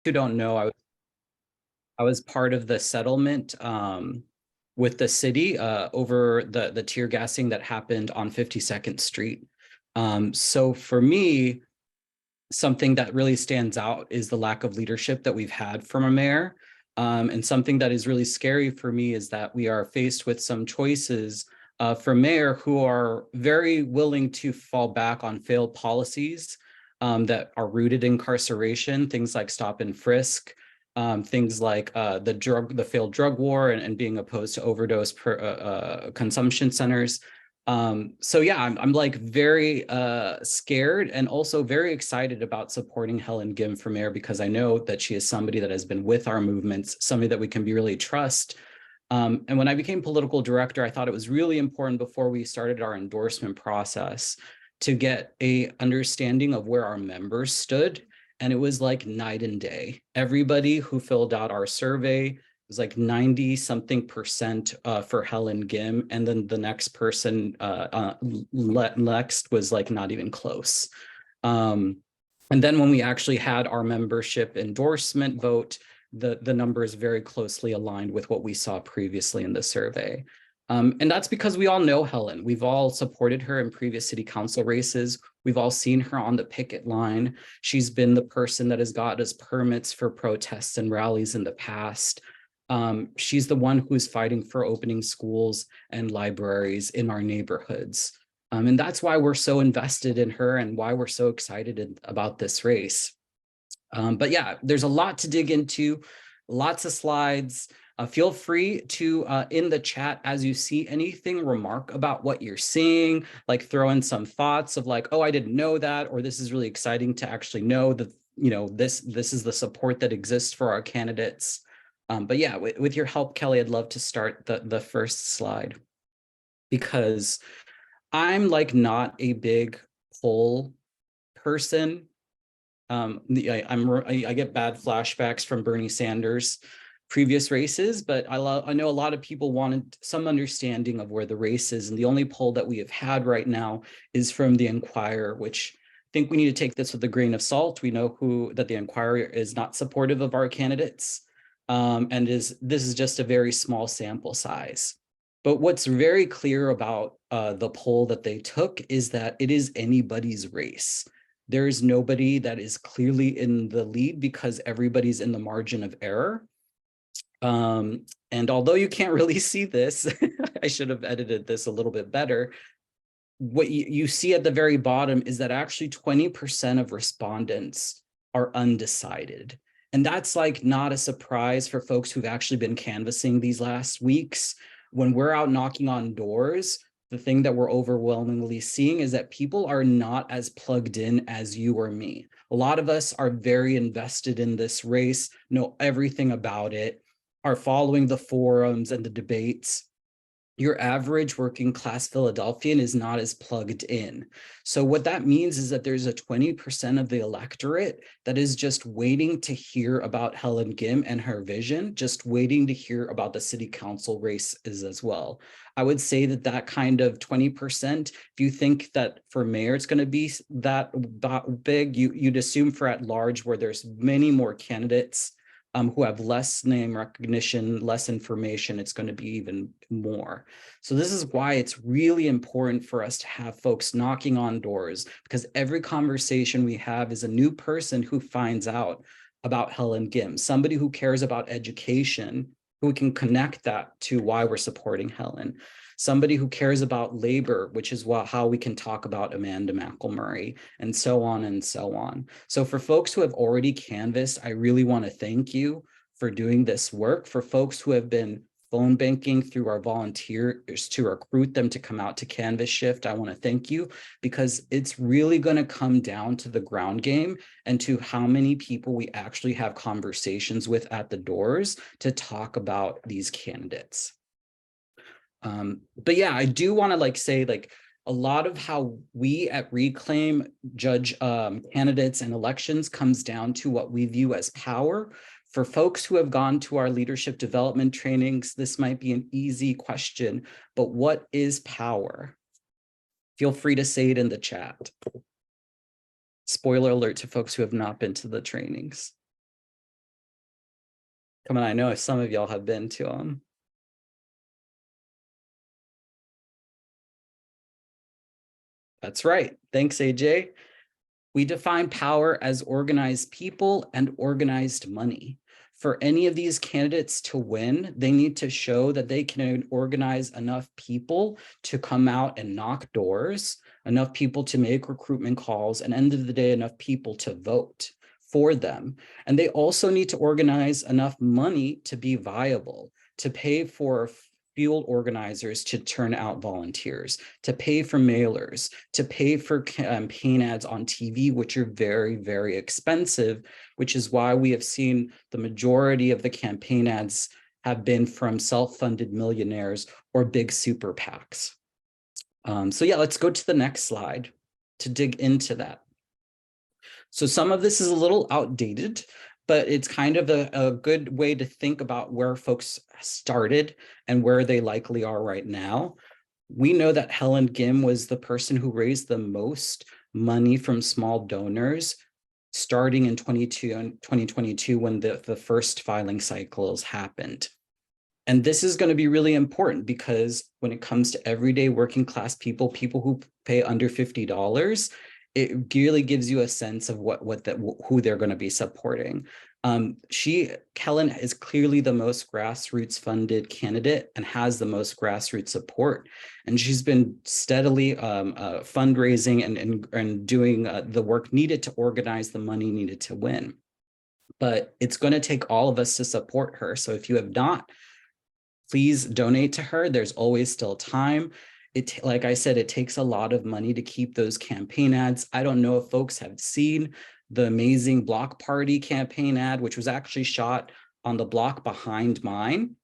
who don't know, I was part of the settlement with the city over the tear gassing that happened on 52nd Street. So for me, something that really stands out is the lack of leadership that we've had from a mayor. And something that is really scary for me is that we are faced with some choices for mayor who are very willing to fall back on failed policies that are rooted in incarceration, things like stop and frisk, things like the failed drug war and being opposed to overdose consumption centers. So yeah, I'm like very scared and also very excited about supporting Helen Gim for mayor because I know that she is somebody that has been with our movements, somebody that we can really trust. And when I became political director, I thought it was really important before we started our endorsement process to get a understanding of where our members stood. And it was like night and day. Everybody who filled out our survey was like 90 something percent for Helen Gim. And then the next person next was like not even close. And then when we actually had our membership endorsement vote, the numbers very closely aligned with what we saw previously in the survey. And that's because we all know Helen. We've all supported her in previous city council races. We've all seen her on the picket line. She's been the person that has got us permits for protests and rallies in the past. She's the one who's fighting for opening schools and libraries in our neighborhoods. And that's why we're so invested in her and why we're so excited about this race. But yeah, there's a lot to dig into, lots of slides. Feel free to, in the chat, as you see anything, remark about what you're seeing, like throw in some thoughts of like, oh, I didn't know that, or this is really exciting to actually know that, you know, this is the support that exists for our candidates. But yeah, with your help, Kelly, I'd love to start the first slide because I'm like not a big poll person. I get bad flashbacks from Bernie Sanders previous races, but I know a lot of people wanted some understanding of where the race is. And the only poll that we have had right now is from the Enquirer, which I think we need to take this with a grain of salt. We know that the Enquirer is not supportive of our candidates, and this is just a very small sample size. But what's very clear about the poll that they took is that it is anybody's race. There is nobody that is clearly in the lead because everybody's in the margin of error. And although you can't really see this, I should have edited this a little bit better. What you see at the very bottom is that actually 20% of respondents are undecided. And that's like not a surprise for folks who've actually been canvassing these last weeks. When we're out knocking on doors, the thing that we're overwhelmingly seeing is that people are not as plugged in as you or me. A lot of us are very invested in this race, know everything about it, are following the forums and the debates. Your average working class Philadelphian is not as plugged in. So what that means is that there's a 20% of the electorate that is just waiting to hear about Helen Gim and her vision, just waiting to hear about the city council races as well. I would say that that kind of 20%, if you think that for mayor it's going to be that big, you'd assume for at large where there's many more candidates who have less name recognition, less information, it's going to be even more. So this is why it's really important for us to have folks knocking on doors, because every conversation we have is a new person who finds out about Helen Gim, somebody who cares about education, who can connect that to why we're supporting Helen. Somebody who cares about labor, which is how we can talk about Amanda McElmurray, and so on and so on. So for folks who have already canvassed, I really want to thank you for doing this work. For folks who have been phone banking through our volunteers to recruit them to come out to Canvas Shift, I want to thank you because it's really going to come down to the ground game and to how many people we actually have conversations with at the doors to talk about these candidates. But yeah, I do want to like say like a lot of how we at Reclaim judge candidates and elections comes down to what we view as power. For folks who have gone to our leadership development trainings, this might be an easy question, but what is power? Feel free to say it in the chat. Spoiler alert to folks who have not been to the trainings. Come on, I know some of y'all have been to them. That's right. Thanks, AJ. We define power as organized people and organized money. For any of these candidates to win, they need to show that they can organize enough people to come out and knock doors, enough people to make recruitment calls, and end of the day, enough people to vote for them. And they also need to organize enough money to be viable, to pay for field organizers to turn out volunteers, to pay for mailers, to pay for campaign ads on TV, which are very, very expensive, which is why we have seen the majority of the campaign ads have been from self-funded millionaires or big super PACs. So yeah, let's go to the next slide to dig into that. So some of this is a little outdated, but it's kind of a good way to think about where folks started and where they likely are right now. We know that Helen Gim was the person who raised the most money from small donors starting in 2022 when the first filing cycles happened. And this is going to be really important because when it comes to everyday working class people, people who pay under $50, it really gives you a sense of who they're going to be supporting. Helen is clearly the most grassroots funded candidate and has the most grassroots support. And she's been steadily fundraising and doing the work needed to organize the money needed to win. But it's going to take all of us to support her. So if you have not, please donate to her. There's always still time. Like I said, it takes a lot of money to keep those campaign ads. I don't know if folks have seen the amazing Block Party campaign ad, which was actually shot on the block behind mine.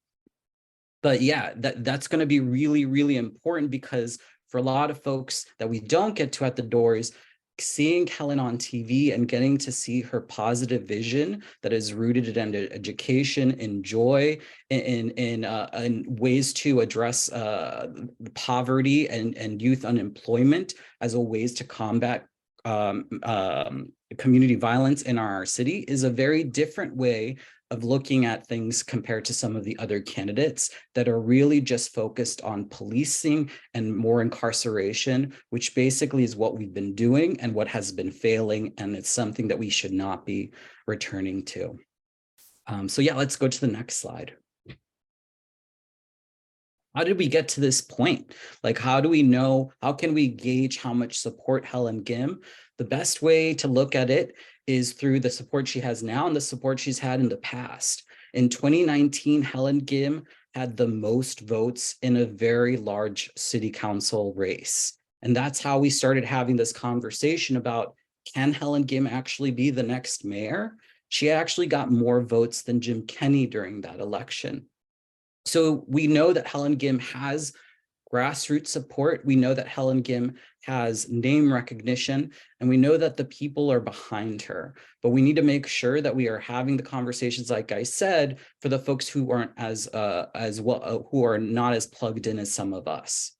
But yeah, that's going to be really, really important because for a lot of folks that we don't get to at the doors, seeing Helen on TV and getting to see her positive vision that is rooted in education, in joy, in ways to address poverty and youth unemployment as a ways to combat community violence in our city is a very different way of looking at things compared to some of the other candidates that are really just focused on policing and more incarceration, which basically is what we've been doing and what has been failing. And it's something that we should not be returning to. So yeah, let's go to the next slide. How did we get to this point? Like, how do we know, how can we gauge how much support Helen Gim? The best way to look at it is through the support she has now and the support she's had in the past. In 2019, Helen Gim had the most votes in a very large city council race. And that's how we started having this conversation about, can Helen Gim actually be the next mayor? She actually got more votes than Jim Kenney during that election. So we know that Helen Gim has grassroots support. We know that Helen Gim has name recognition, and we know that the people are behind her. But we need to make sure that we are having the conversations, like I said, for the folks who aren't as well, who are not as plugged in as some of us.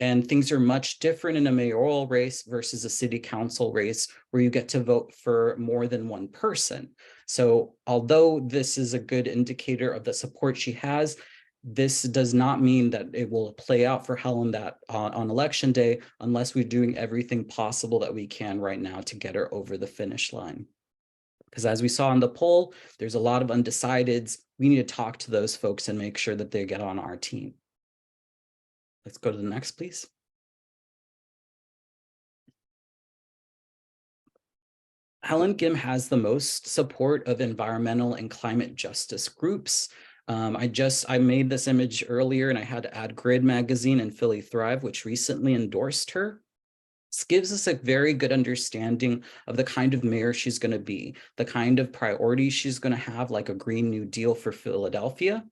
And things are much different in a mayoral race versus a city council race where you get to vote for more than one person. So although this is a good indicator of the support she has, this does not mean that it will play out for Helen that on election day, unless we're doing everything possible that we can right now to get her over the finish line. Because as we saw in the poll, there's a lot of undecideds. We need to talk to those folks and make sure that they get on our team. Let's go to the next, please. Helen Gim has the most support of environmental and climate justice groups. I made this image earlier and I had to add Grid Magazine and Philly Thrive, which recently endorsed her. This gives us a very good understanding of the kind of mayor she's going to be, the kind of priorities she's going to have, like a Green New Deal for Philadelphia.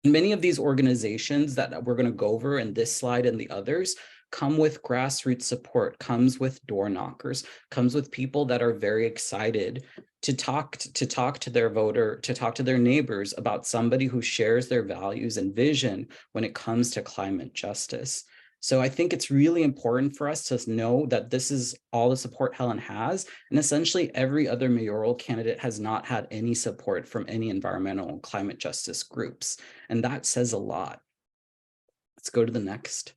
Many of these organizations that we're going to go over in this slide and the others come with grassroots support, comes with door knockers, comes with people that are very excited to talk to their voter, to talk to their neighbors about somebody who shares their values and vision when it comes to climate justice. So I think it's really important for us to know that this is all the support Helen has. And essentially every other mayoral candidate has not had any support from any environmental and climate justice groups. And that says a lot. Let's go to the next.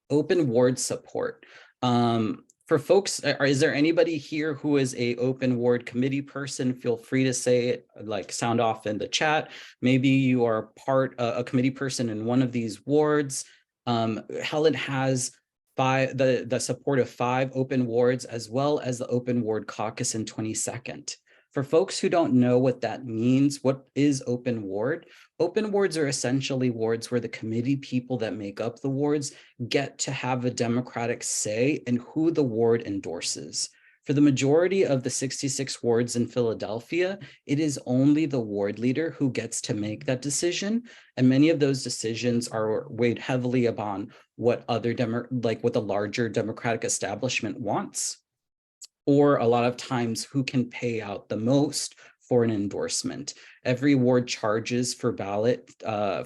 Open ward support. For folks, is there anybody here who is a open ward committee person? Feel free to say it, like sound off in the chat. Maybe you are a committee person in one of these wards. Helen has the support of 5 open wards, as well as the open ward caucus in 22nd. For folks who don't know what that means, what is open ward? Open wards are essentially wards where the committee people that make up the wards get to have a democratic say in who the ward endorses. For the majority of the 66 wards in Philadelphia, it is only the ward leader who gets to make that decision. And many of those decisions are weighed heavily upon what what the larger democratic establishment wants, or a lot of times who can pay out the most for an endorsement. Every ward charges for ballot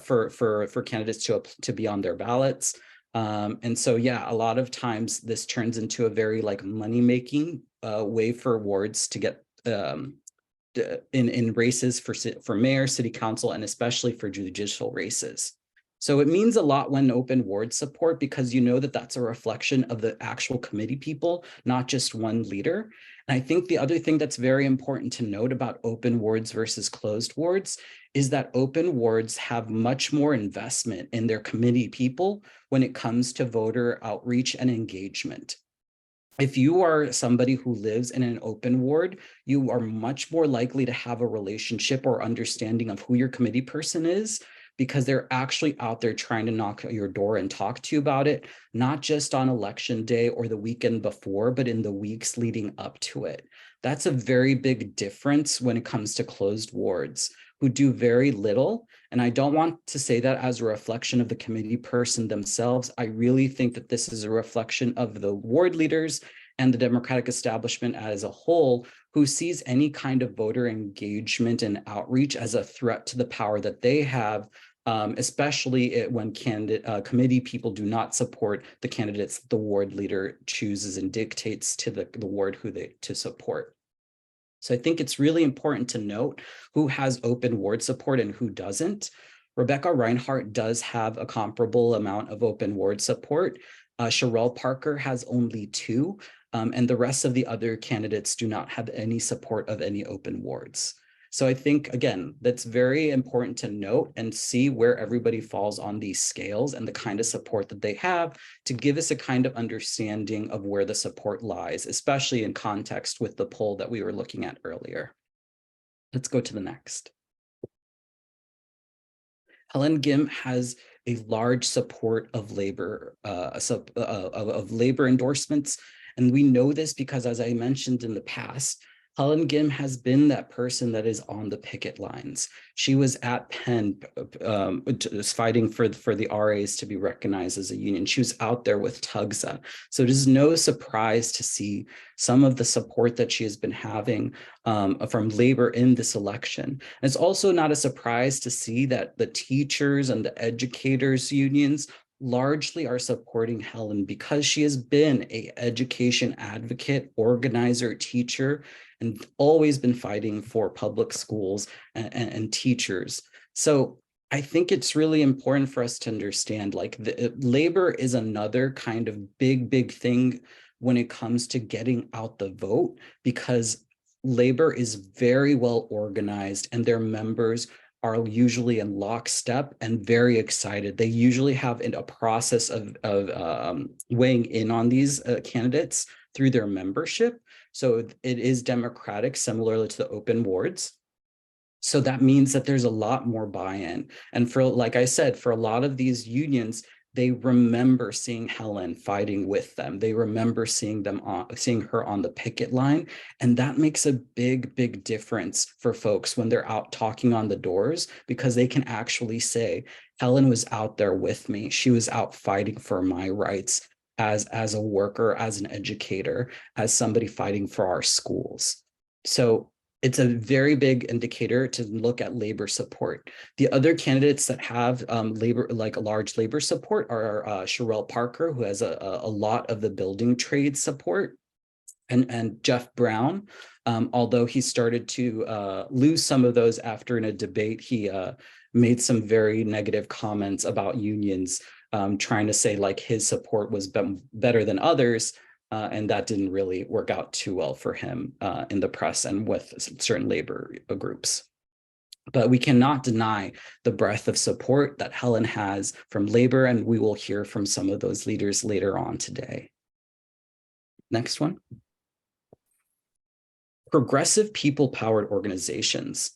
for candidates to be on their ballots. And so, yeah, a lot of times this turns into a very like money-making way for wards to get in races for mayor, city council, and especially for judicial races. So it means a lot when open ward support, because you know that that's a reflection of the actual committee people, not just one leader. And I think the other thing that's very important to note about open wards versus closed wards is that open wards have much more investment in their committee people when it comes to voter outreach and engagement. If you are somebody who lives in an open ward, you are much more likely to have a relationship or understanding of who your committee person is, because they're actually out there trying to knock at your door and talk to you about it, not just on election day or the weekend before, but in the weeks leading up to it. That's a very big difference when it comes to closed wards, who do very little. And I don't want to say that as a reflection of the committee person themselves. I really think that this is a reflection of the ward leaders and the Democratic establishment as a whole, who sees any kind of voter engagement and outreach as a threat to the power that they have, especially when committee people do not support the candidates the ward leader chooses and dictates to the ward who to support. So I think it's really important to note who has open ward support and who doesn't. Rebecca Reinhart does have a comparable amount of open ward support. Sherelle Parker has only 2, and the rest of the other candidates do not have any support of any open wards. So I think, again, that's very important to note and see where everybody falls on these scales and the kind of support that they have to give us a kind of understanding of where the support lies, especially in context with the poll that we were looking at earlier. Let's go to the next. Helen Gim has a large support of labor, labor endorsements. And we know this because, as I mentioned in the past, Helen Gim has been that person that is on the picket lines. She was at Penn fighting for the RAs to be recognized as a union. She was out there with TUGSA. So it is no surprise to see some of the support that she has been having from labor in this election. And it's also not a surprise to see that the teachers and the educators unions largely are supporting Helen because she has been an education advocate, organizer, teacher, and always been fighting for public schools and teachers. So I think it's really important for us to understand, like, labor is another kind of big thing when it comes to getting out the vote, because labor is very well organized and their members are usually in lockstep and very excited. They usually have a process of weighing in on these candidates through their membership. So it is democratic, similarly to the open wards. So that means that there's a lot more buy-in. And for, like I said, for a lot of these unions, they remember seeing Helen fighting with them. They remember seeing her on the picket line. And that makes a big difference for folks when they're out talking on the doors, because they can actually say, Helen was out there with me. She was out fighting for my rights as a worker, as an educator, as somebody fighting for our schools. So it's a very big indicator to look at labor support. The other candidates that have labor, like a large labor support, are Sherelle Parker, who has a lot of the building trade support, and Jeff Brown, although he started to lose some of those after in a debate, he made some very negative comments about unions, trying to say like his support was better than others. And that didn't really work out too well for him in the press and with certain labor groups. But we cannot deny the breadth of support that Helen has from labor, and we will hear from some of those leaders later on today. Next one. Progressive people-powered organizations.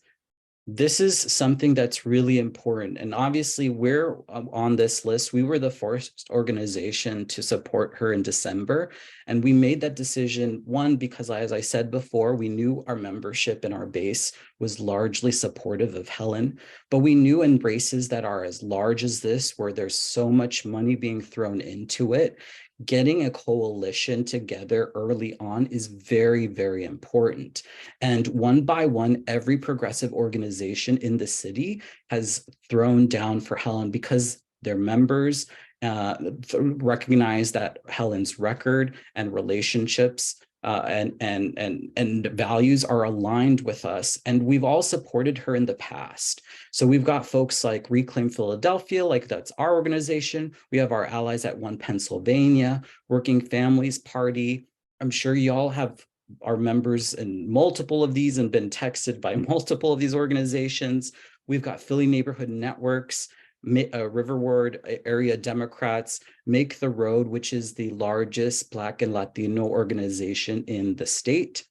This is something that's really important. And obviously we're on this list. We were the first organization to support her in December. And we made that decision, one, because as I said before, we knew our membership and our base was largely supportive of Helen, but we knew in races that are as large as this, where there's so much money being thrown into it, getting a coalition together early on is very, very important. And one by one, every progressive organization in the city has thrown down for Helen because their members recognize that Helen's record and relationships and values are aligned with us. And we've all supported her in the past. So we've got folks like Reclaim Philadelphia, like that's our organization. We have our allies at One Pennsylvania, Working Families Party. I'm sure y'all have our members in multiple of these and been texted by multiple of these organizations. We've got Philly Neighborhood Networks, Riverward Area Democrats, Make the Road, which is the largest Black and Latino organization in the state.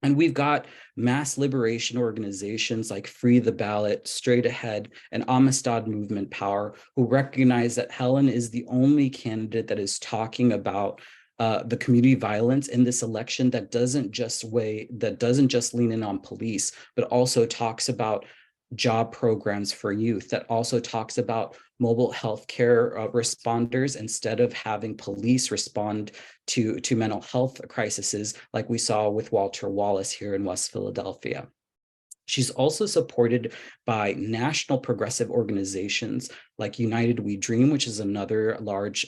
And we've got mass liberation organizations like Free the Ballot, Straight Ahead, and Amistad Movement Power, who recognize that Helen is the only candidate that is talking about the community violence in this election that doesn't just lean in on police, but also talks about job programs for youth, that also talks about mobile healthcare responders instead of having police respond to mental health crises like we saw with Walter Wallace here in West Philadelphia. She's also supported by national progressive organizations like United We Dream, which is another large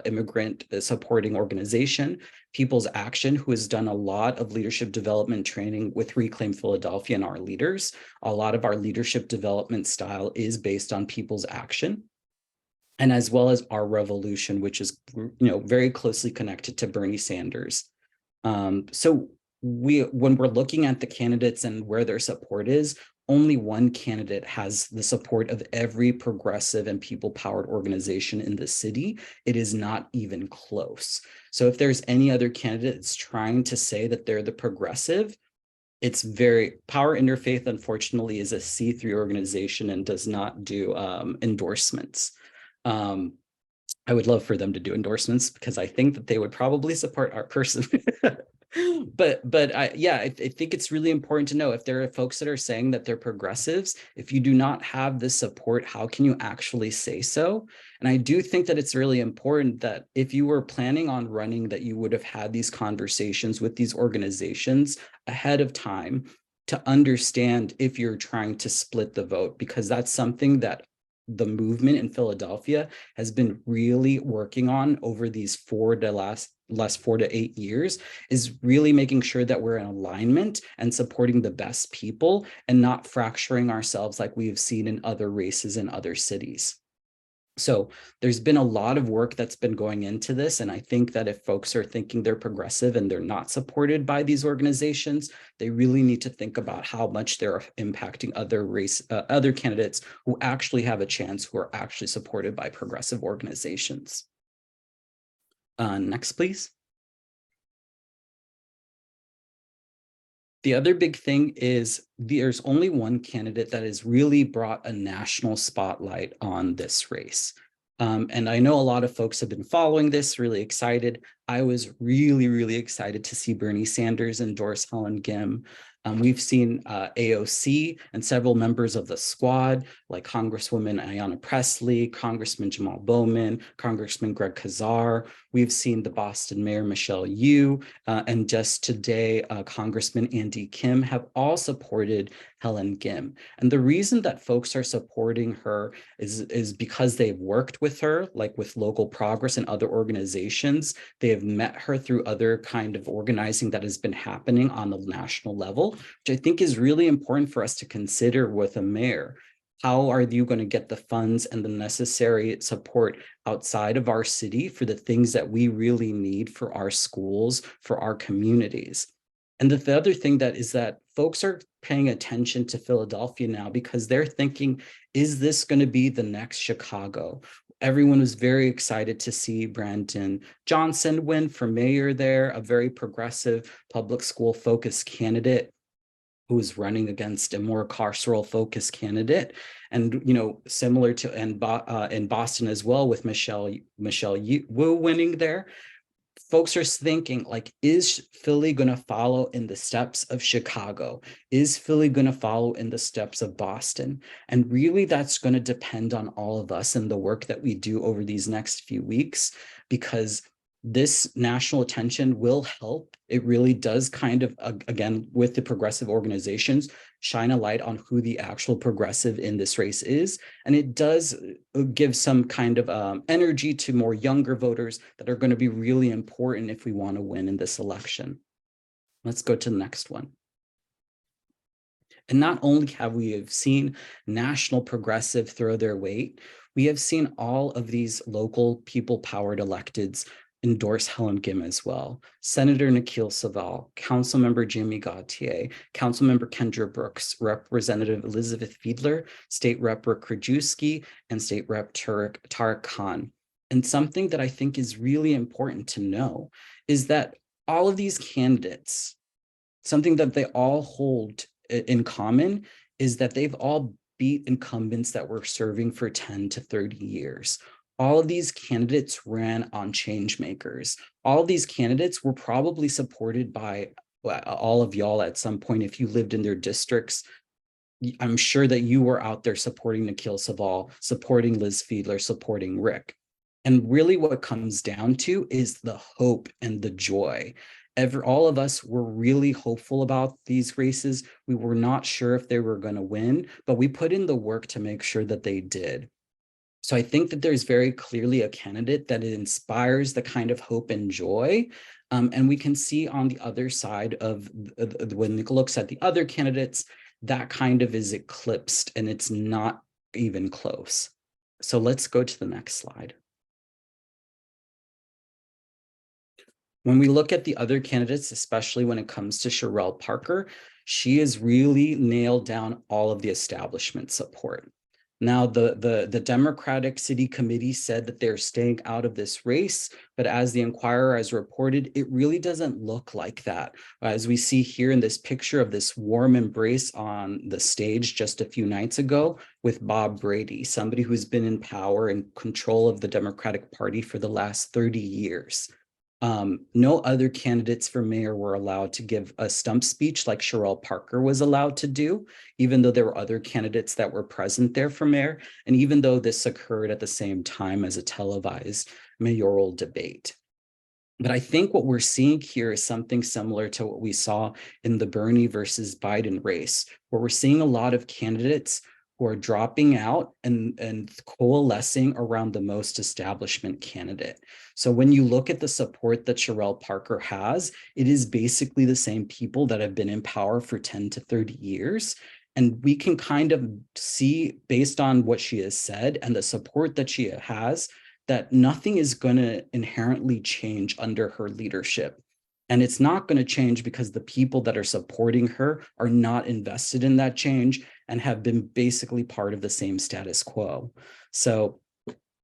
immigrant supporting organization, People's Action, who has done a lot of leadership development training with Reclaim Philadelphia and our leaders. A lot of our leadership development style is based on People's Action, and as well as Our Revolution, which is very closely connected to Bernie Sanders. So when we're looking at the candidates and where their support is, only one candidate has the support of every progressive and people-powered organization in the city. It is not even close. So if there's any other candidate that's trying to say that they're the progressive, it's very, Power Interfaith, unfortunately, is a C3 organization and does not do endorsements. I would love for them to do endorsements because I think that they would probably support our person. But I think it's really important to know if there are folks that are saying that they're progressives, if you do not have the support, how can you actually say so? And I do think that it's really important that if you were planning on running, that you would have had these conversations with these organizations ahead of time to understand if you're trying to split the vote, because that's something that the movement in Philadelphia has been really working on over these last 4 to 8 years, is really making sure that we're in alignment and supporting the best people and not fracturing ourselves like we've seen in other races in other cities. So there's been a lot of work that's been going into this. And I think that if folks are thinking they're progressive and they're not supported by these organizations, they really need to think about how much they're impacting other candidates who actually have a chance, who are actually supported by progressive organizations. Next, please. The other big thing is there's only one candidate that has really brought a national spotlight on this race. And I know a lot of folks have been following this, really excited. I was really, really excited to see Bernie Sanders endorse Helen Gim. We've seen AOC and several members of the squad, like Congresswoman Ayanna Pressley, Congressman Jamal Bowman, Congressman Greg Kazar. We've seen the Boston Mayor Michelle Yu, and just today, Congressman Andy Kim have all supported Helen Gim. And the reason that folks are supporting her is because they've worked with her, like with Local Progress and other organizations. They have met her through other kind of organizing that has been happening on the national level, which I think is really important for us to consider with a mayor. How are you going to get the funds and the necessary support outside of our city for the things that we really need for our schools, for our communities? And the other thing that is that folks are paying attention to Philadelphia now because they're thinking, is this going to be the next Chicago? Everyone was very excited to see Brandon Johnson win for mayor there, a very progressive public school focused candidate who's running against a more carceral focused candidate. And, similar to in Boston as well with Michelle Wu winning there. Folks are thinking, like, is Philly going to follow in the steps of Chicago? Is Philly going to follow in the steps of Boston? And really, that's going to depend on all of us and the work that we do over these next few weeks, because this national attention will help. It really does kind of, again, with the progressive organizations, shine a light on who the actual progressive in this race is. And it does give some kind of energy to more younger voters that are going to be really important if we want to win in this election. Let's go to the next one. And not only have we seen national progressive throw their weight, we have seen all of these local people-powered electeds endorse Helen Gim as well. Senator Nikhil Saval, Councilmember Jamie Gautier, Councilmember Kendra Brooks, Representative Elizabeth Fiedler, State Rep Rick Krajewski, and State Rep Tariq Khan. And something that I think is really important to know is that all of these candidates, something that they all hold in common is that they've all beat incumbents that were serving for 10 to 30 years. All of these candidates ran on change makers. All of these candidates were probably supported by all of y'all at some point. If you lived in their districts, I'm sure that you were out there supporting Nikhil Saval, supporting Liz Fiedler, supporting Rick. And really what it comes down to is the hope and the joy. All of us were really hopeful about these races. We were not sure if they were going to win, but we put in the work to make sure that they did. So I think that there's very clearly a candidate that it inspires the kind of hope and joy. And we can see on the other side of when Nick looks at the other candidates, that kind of is eclipsed and it's not even close. So let's go to the next slide. When we look at the other candidates, especially when it comes to Sherelle Parker, she has really nailed down all of the establishment support. Now, the Democratic City Committee said that they're staying out of this race, but as the Inquirer has reported, it really doesn't look like that. As we see here in this picture of this warm embrace on the stage just a few nights ago with Bob Brady, somebody who's been in power and control of the Democratic Party for the last 30 years. No other candidates for mayor were allowed to give a stump speech like Sherelle Parker was allowed to do, even though there were other candidates that were present there for mayor, and even though this occurred at the same time as a televised mayoral debate. But I think what we're seeing here is something similar to what we saw in the Bernie versus Biden race, where we're seeing a lot of candidates who are dropping out and coalescing around the most establishment candidate. So when you look at the support that Sherelle Parker has, it is basically the same people that have been in power for 10 to 30 years. And we can kind of see, based on what she has said and the support that she has, that nothing is going to inherently change under her leadership. And it's not going to change because the people that are supporting her are not invested in that change and have been basically part of the same status quo. So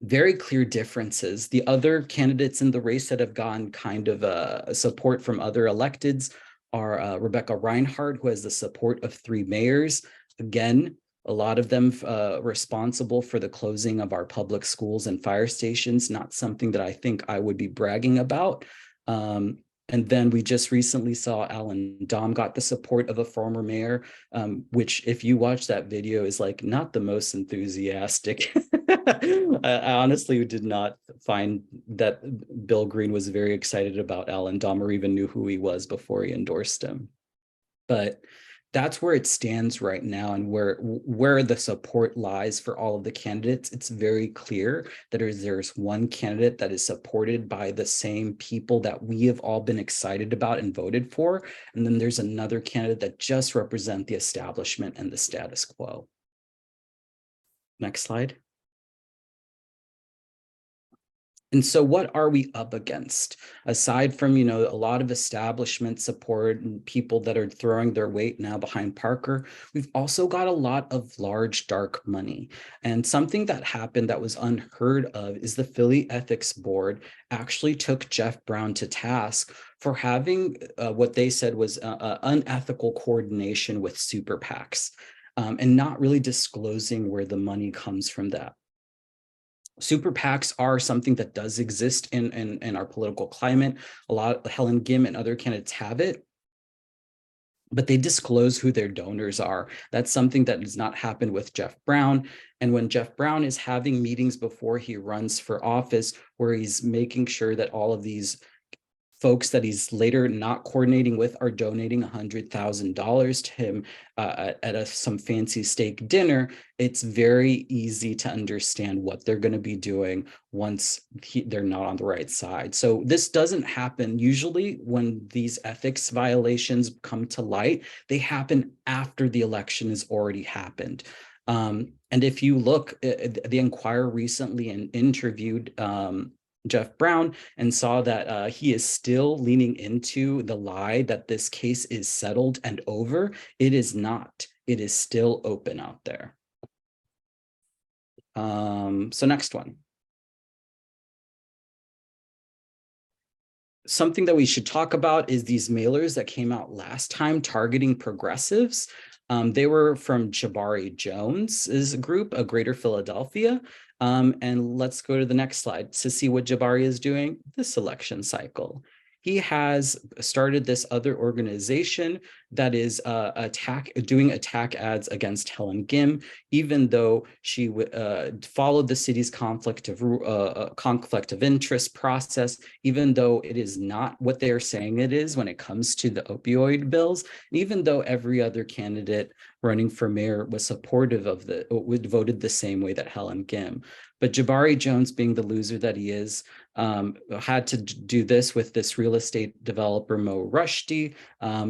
very clear differences. The other candidates in the race that have gotten kind of support from other electeds are Rebecca Reinhardt, who has the support of 3 mayors. Again, a lot of them responsible for the closing of our public schools and fire stations, not something that I think I would be bragging about. And then we just recently saw Alan Dom got the support of a former mayor, which if you watch that video is like not the most enthusiastic. I honestly did not find that Bill Green was very excited about Alan Dom or even knew who he was before he endorsed him. But that's where it stands right now, and where the support lies for all of the candidates. It's very clear that there's one candidate that is supported by the same people that we have all been excited about and voted for, and then there's another candidate that just represent the establishment and the status quo. Next slide. And so what are we up against? Aside from, a lot of establishment support and people that are throwing their weight now behind Parker, we've also got a lot of large, dark money. And something that happened that was unheard of is the Philly Ethics Board actually took Jeff Brown to task for having what they said was unethical coordination with super PACs, and not really disclosing where the money comes from that. Super PACs are something that does exist in our political climate. A lot, Helen Gim and other candidates have it, but they disclose who their donors are. That's something that does not happen with Jeff Brown. And when Jeff Brown is having meetings before he runs for office, where he's making sure that all of these folks that he's later not coordinating with are donating $100,000 to him at some fancy steak dinner, it's very easy to understand what they're going to be doing once they're not on the right side. So this doesn't happen. Usually when these ethics violations come to light, they happen after the election has already happened. And if you look, the Enquirer recently interviewed Jeff Brown and saw that he is still leaning into the lie that this case is settled and over. It is not. It is still open out there. So next one. Something that we should talk about is these mailers that came out last time targeting progressives. They were from Jabari Jones's group, a Greater Philadelphia. And let's go to the next slide to see what Jabari is doing this election cycle. He has started this other organization that is doing attack ads against Helen Gim, even though she followed the city's conflict of interest process, even though it is not what they are saying it is when it comes to the opioid bills, even though every other candidate running for mayor was supportive of voted the same way that Helen Gim. But Jabari Jones, being the loser that he is, had to do this with this real estate developer, Mo Rushdie.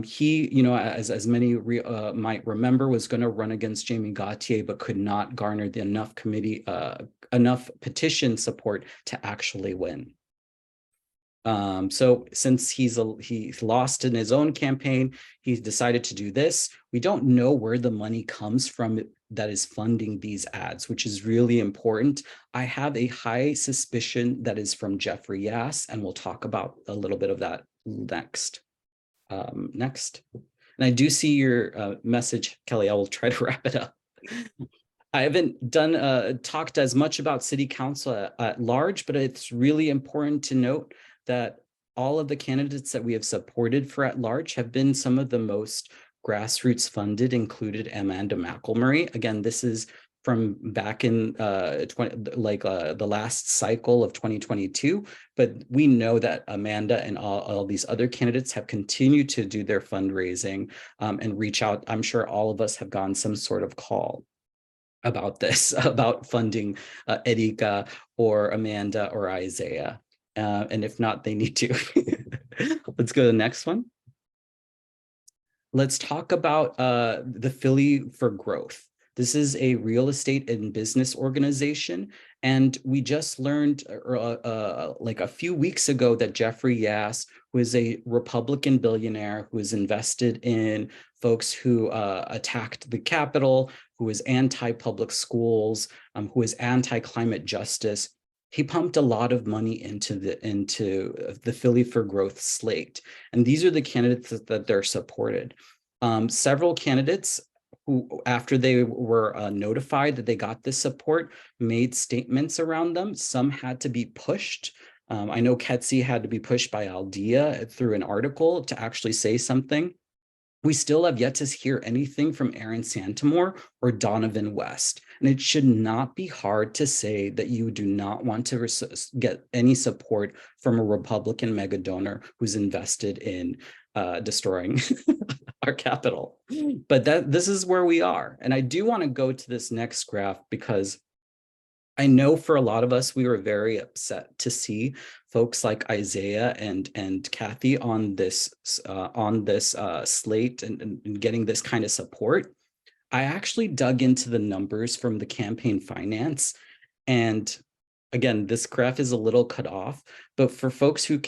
He, as many might remember, was going to run against Jamie Gauthier, but could not garner enough petition support to actually win. So since he's lost in his own campaign, he's decided to do this. We don't know where the money comes from that is funding these ads, which is really important. I have a high suspicion that is from Jeffrey Yass, and we'll talk about a little bit of that next. Next. And I do see your message, Kelly. I will try to wrap it up. I haven't talked as much about city council at large, but it's really important to note that all of the candidates that we have supported for at large have been some of the most grassroots funded, included Amanda McElmurray. Again, this is from back in the last cycle of 2022, but we know that Amanda and all these other candidates have continued to do their fundraising and reach out. I'm sure all of us have gotten some sort of call about this, about funding Erika or Amanda or Isaiah. And if not, they need to. Let's go to the next one. Let's talk about the Philly for Growth. This is a real estate and business organization. And we just learned like a few weeks ago that Jeffrey Yass, who is a Republican billionaire who is invested in folks who attacked the Capitol, who is anti-public schools, who is anti-climate justice, he pumped a lot of money into the Philly for Growth slate. And these are the candidates that they're supported. Several candidates who, after they were notified that they got this support, made statements around them. Some had to be pushed. I know Ketsi had to be pushed by Aldea through an article to actually say something. We still have yet to hear anything from Aaron Santamore or Donovan West. And it should not be hard to say that you do not want to get any support from a Republican mega donor who's invested in destroying our capital. But this is where we are. And I do want to go to this next graph because I know for a lot of us, we were very upset to see folks like Isaiah and Kathy on this slate and getting this kind of support. I actually dug into the numbers from the campaign finance, and again, this graph is a little cut off, but for folks who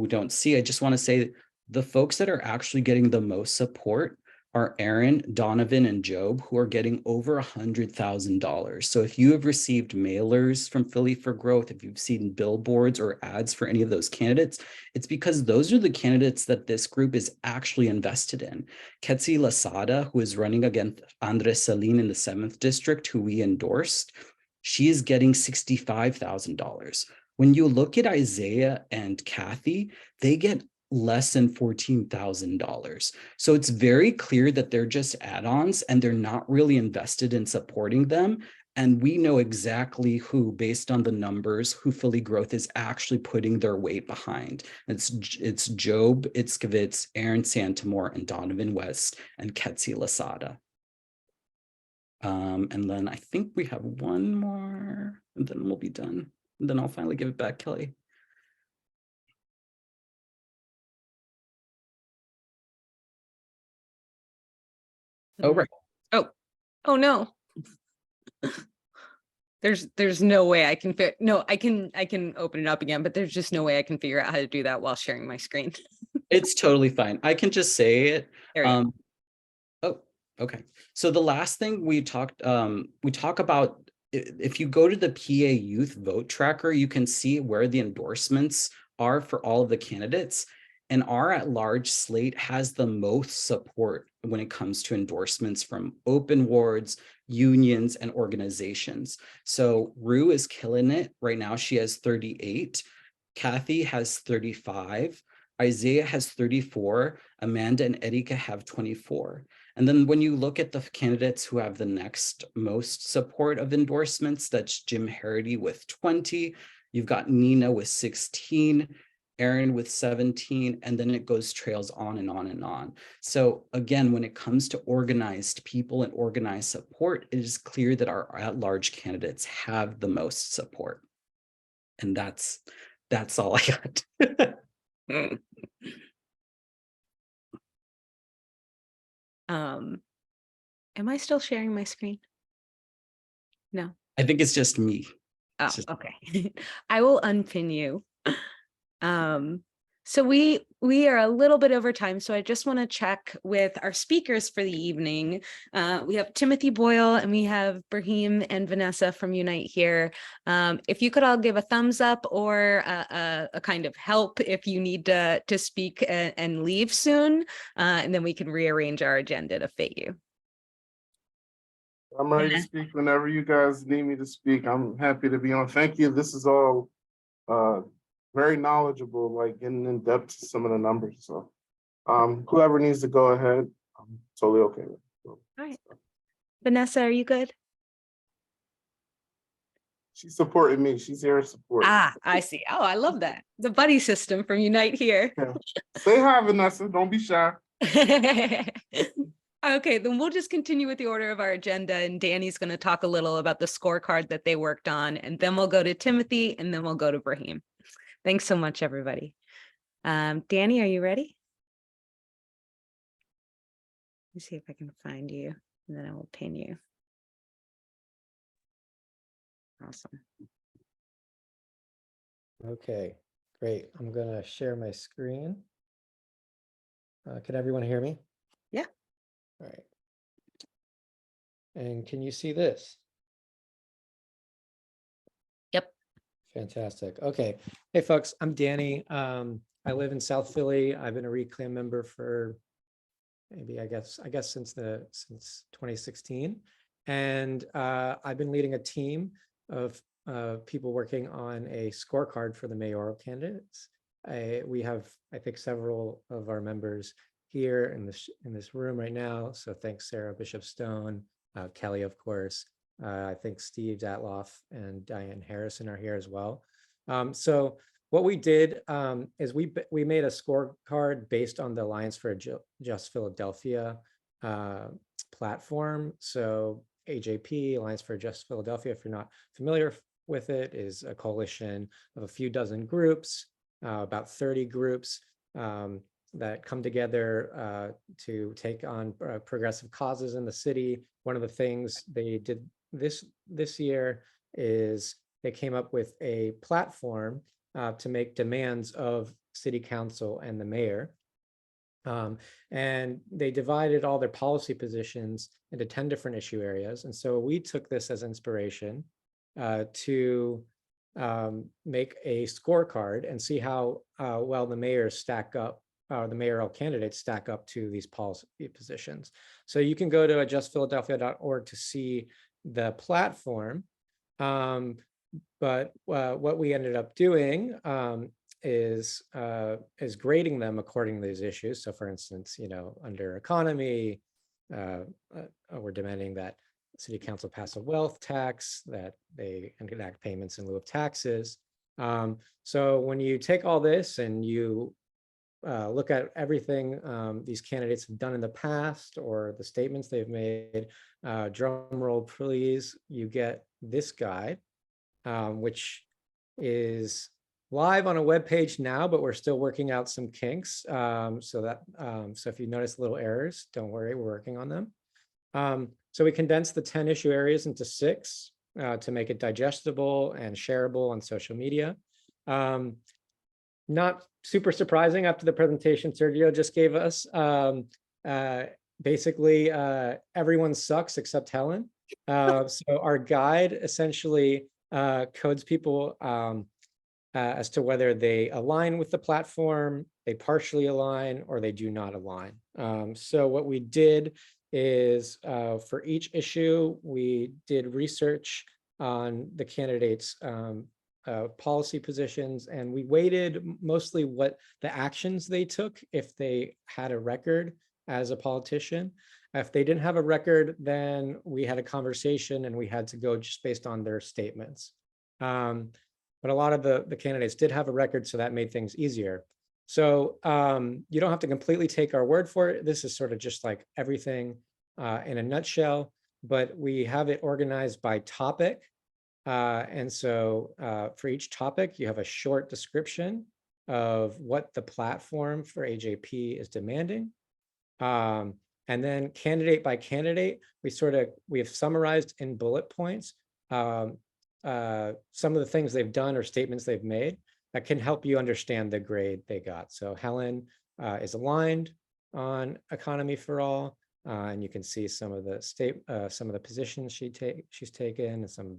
don't see, I just want to say the folks that are actually getting the most support are Aaron, Donovan, and Job, who are getting over $100,000. So if you have received mailers from Philly for Growth, if you've seen billboards or ads for any of those candidates, it's because those are the candidates that this group is actually invested in. Ketsi Lasada, who is running against Andres Saline in the 7th district, who we endorsed, she is getting $65,000. When you look at Isaiah and Kathy, they get less than $14,000. So it's very clear that they're just add-ons and they're not really invested in supporting them. And we know exactly who, based on the numbers, who Philly Growth is actually putting their weight behind. It's Job Itzkovitz, Aaron Santamore, and Donovan West, and Ketsi Lasada. And then I think we have one more, and then we'll be done. And then I'll finally give it back, Kelly. Oh, right. Oh no. There's no way I can fit. No, I can open it up again, but there's just no way I can figure out how to do that while sharing my screen. It's totally fine. I can just say it. There you go. Oh, okay. So the last thing we talk about, if you go to the PA Youth Vote Tracker, you can see where the endorsements are for all of the candidates. And our at-large slate has the most support when it comes to endorsements from open wards, unions, and organizations. So Rue is killing it. Right now, she has 38. Kathy has 35. Isaiah has 34. Amanda and Erika have 24. And then when you look at the candidates who have the next most support of endorsements, that's Jim Harity with 20. You've got Nina with 16. Aaron with 17, and then it goes trails on and on and on. So again, when it comes to organized people and organized support, it is clear that our at-large candidates have the most support. And that's all I got. Am I still sharing my screen? No. I think it's just me. Oh, okay. I will unpin you. So we are a little bit over time, so I just want to check with our speakers for the evening. We have Timothy Boyle and we have Brahim and Vanessa from Unite here. If you could all give a thumbs up or a kind of help if you need to speak and leave soon, and then we can rearrange our agenda to fit you. I'm ready to speak whenever you guys need me to speak. I'm happy to be on. Thank you. This is all very knowledgeable, like getting in depth to some of the numbers. So whoever needs to go ahead, I'm totally okay with it. So, all right. Vanessa, are you good? She's supporting me. She's here to support. Ah, I see. Oh, I love that. The buddy system from Unite here. Yeah. Say hi, Vanessa. Don't be shy. Okay, then we'll just continue with the order of our agenda, and Danny's going to talk a little about the scorecard that they worked on, and then we'll go to Timothy, and then we'll go to Brahim. Thanks so much, everybody. Danny, are you ready? Let me see if I can find you, and then I will pin you. Awesome. Okay, great. I'm going to share my screen. Can everyone hear me? Yeah. All right. And can you see this? Yep. Fantastic. Okay. Hey, folks, I'm Danny. I live in South Philly. I've been a Reclaim member for maybe, I guess since 2016. And I've been leading a team of people working on a scorecard for the mayoral candidates. We have, I think, several of our members here in this room right now. So thanks, Sarah Bishop Stone, Kelly, of course. I think Steve Zatloff and Diane Harrison are here as well. So what we did is we made a scorecard based on the Alliance for a Just Philadelphia platform. So AJP, Alliance for a Just Philadelphia, if you're not familiar with it, is a coalition of a few dozen groups, about 30 groups that come together to take on progressive causes in the city. One of the things they did this year is they came up with a platform to make demands of city council and the mayor. And they divided all their policy positions into 10 different issue areas. And so we took this as inspiration to make a scorecard and see how well the mayors stack up, the mayoral candidates stack up to these policy positions. So you can go to adjustphiladelphia.org to see the platform. But what we ended up doing is grading them according to these issues. So for instance, under economy, we're demanding that city council pass a wealth tax, that they enact payments in lieu of taxes. So when you take all this and you look at everything these candidates have done in the past or the statements they've made, drum roll please, you get this guide, which is live on a web page now, but we're still working out some kinks. So if you notice little errors, don't worry, we're working on them. So we condensed the 10 issue areas into 6 to make it digestible and shareable on social media. Not super surprising after the presentation Sergio just gave us. Basically, everyone sucks except Helen. So our guide essentially codes people as to whether they align with the platform, they partially align, or they do not align. So what we did is for each issue, we did research on the candidates' policy positions, and we weighted mostly what the actions they took if they had a record as a politician. If they didn't have a record, then we had a conversation and we had to go just based on their statements. But a lot of the candidates did have a record, so that made things easier. So you don't have to completely take our word for it. This is sort of just like everything in a nutshell, but we have it organized by topic. And so for each topic, you have a short description of what the platform for AJP is demanding. And then candidate by candidate, we have summarized in bullet points some of the things they've done or statements they've made that can help you understand the grade they got. So Helen is aligned on economy for all, and you can see some of the positions she's taken and some of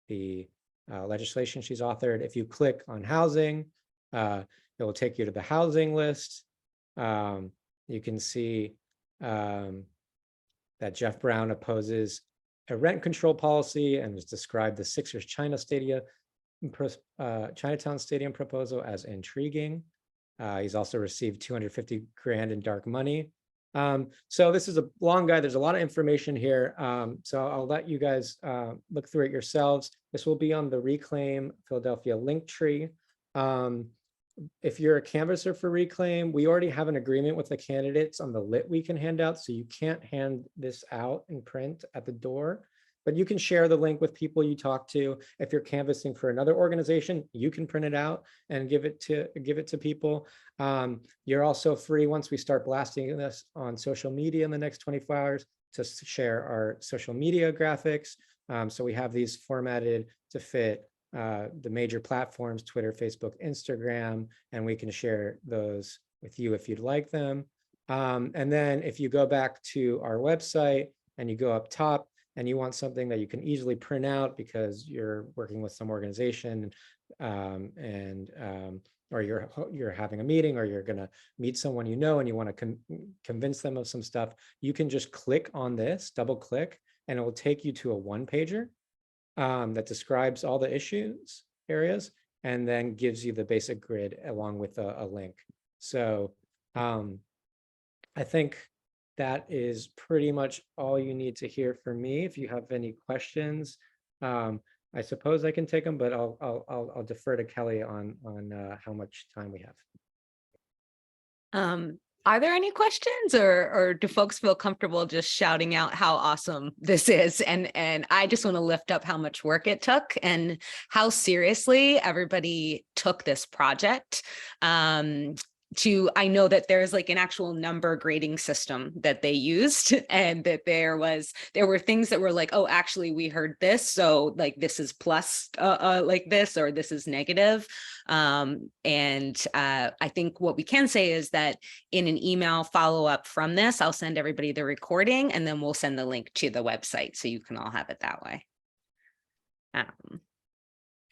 the legislation she's authored. If you click on housing, it will take you to the housing list. You can see that Jeff Brown opposes a rent control policy and has described the Sixers Chinatown Stadium proposal as intriguing. He's also received 250 grand in dark money. So this is a long guide. There's a lot of information here. So I'll let you guys look through it yourselves. This will be on the Reclaim Philadelphia link tree. If you're a canvasser for Reclaim, we already have an agreement with the candidates on the lit we can hand out, so you can't hand this out in print at the door, but you can share the link with people you talk to. If you're canvassing for another organization, you can print it out and give it to people. You're also free, once we start blasting this on social media in the next 24 hours, to share our social media graphics. So we have these formatted to fit the major platforms, Twitter, Facebook, Instagram, and we can share those with you if you'd like them. And then if you go back to our website and you go up top and you want something that you can easily print out because you're working with some organization or you're having a meeting, or you're going to meet someone you know and you want to convince them of some stuff, you can just click on this, double click, and it will take you to a one-pager. that describes all the issues areas and then gives you the basic grid along with a link. So I think that is pretty much all you need to hear from me. If you have any questions, I suppose I can take them, but I'll defer to Kelly on how much time we have. Are there any questions, or do folks feel comfortable just shouting out how awesome this is? And I just want to lift up how much work it took and how seriously everybody took this project. I know that there's like an actual number grading system that they used, and that there were things that were like, oh, actually we heard this, so like this is plus like this, or this is negative. I think what we can say is that in an email follow-up from this, I'll send everybody the recording, and then we'll send the link to the website so you can all have it that way.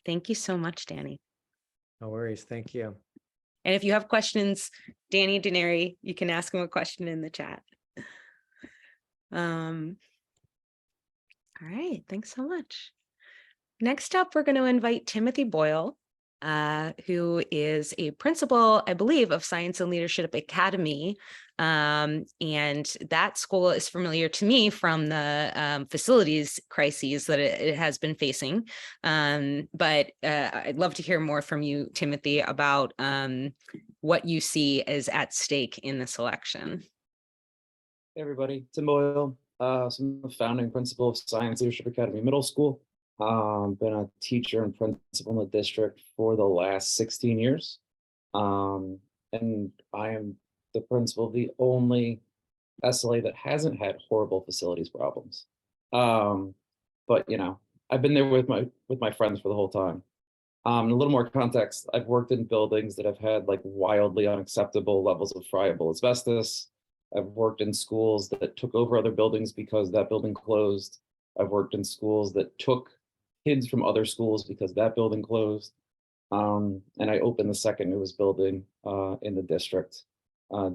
Thank you so much, Dani. No worries. Thank you. And if you have questions, Dani Daneri, you can ask him a question in the chat. All right, thanks so much. Next up, we're going to invite Timothy Boyle, who is a principal, I believe, of Science and Leadership Academy. And that school is familiar to me from the facilities crises that it has been facing. But I'd love to hear more from you, Timothy, about what you see is at stake in this election. Hey everybody, Tim Boyle. So I'm the founding principal of Science Leadership Academy Middle School. Been a teacher and principal in the district for the last 16 years. And I am the principal of the only SLA that hasn't had horrible facilities problems. But you know, I've been there with my friends for the whole time. A little more context, I've worked in buildings that have had like wildly unacceptable levels of friable asbestos. I've worked in schools that took over other buildings because that building closed. I've worked in schools that took kids from other schools because that building closed. And I opened the second newest building in the district.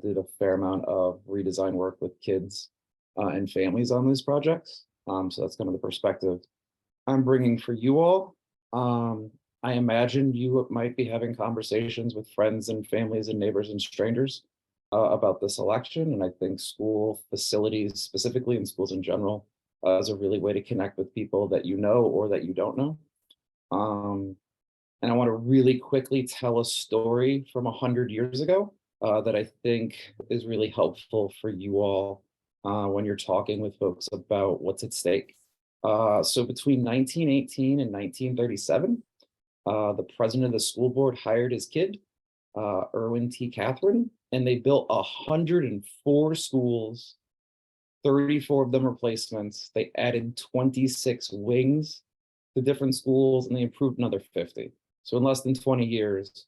Did a fair amount of redesign work with kids and families on these projects. So that's kind of the perspective I'm bringing for you all. I imagine you might be having conversations with friends and families and neighbors and strangers about this election. And I think school facilities, specifically in schools in general, is a really way to connect with people that you know or that you don't know. And I want to really quickly tell a story from 100 years ago that I think is really helpful for you all when you're talking with folks about what's at stake. So between 1918 and 1937, the president of the school board hired his kid, Irwin T. Catherine, and they built 104 schools, 34 of them replacements. They added 26 wings to different schools, and they improved another 50. So in less than 20 years,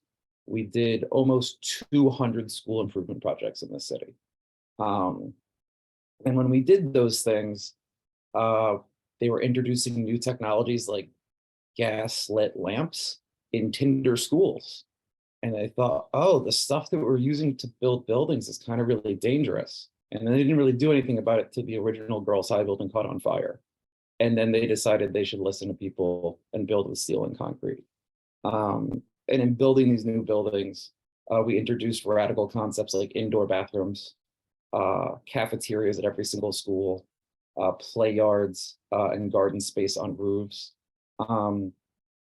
we did almost 200 school improvement projects in this city. And when we did those things, they were introducing new technologies like gas-lit lamps in Tinder schools. And I thought, oh, the stuff that we're using to build buildings is kind of really dangerous. And then they didn't really do anything about it till the original Girls High building caught on fire. And then they decided they should listen to people and build with steel and concrete. And in building these new buildings, we introduced radical concepts like indoor bathrooms, cafeterias at every single school, play yards, and garden space on roofs. And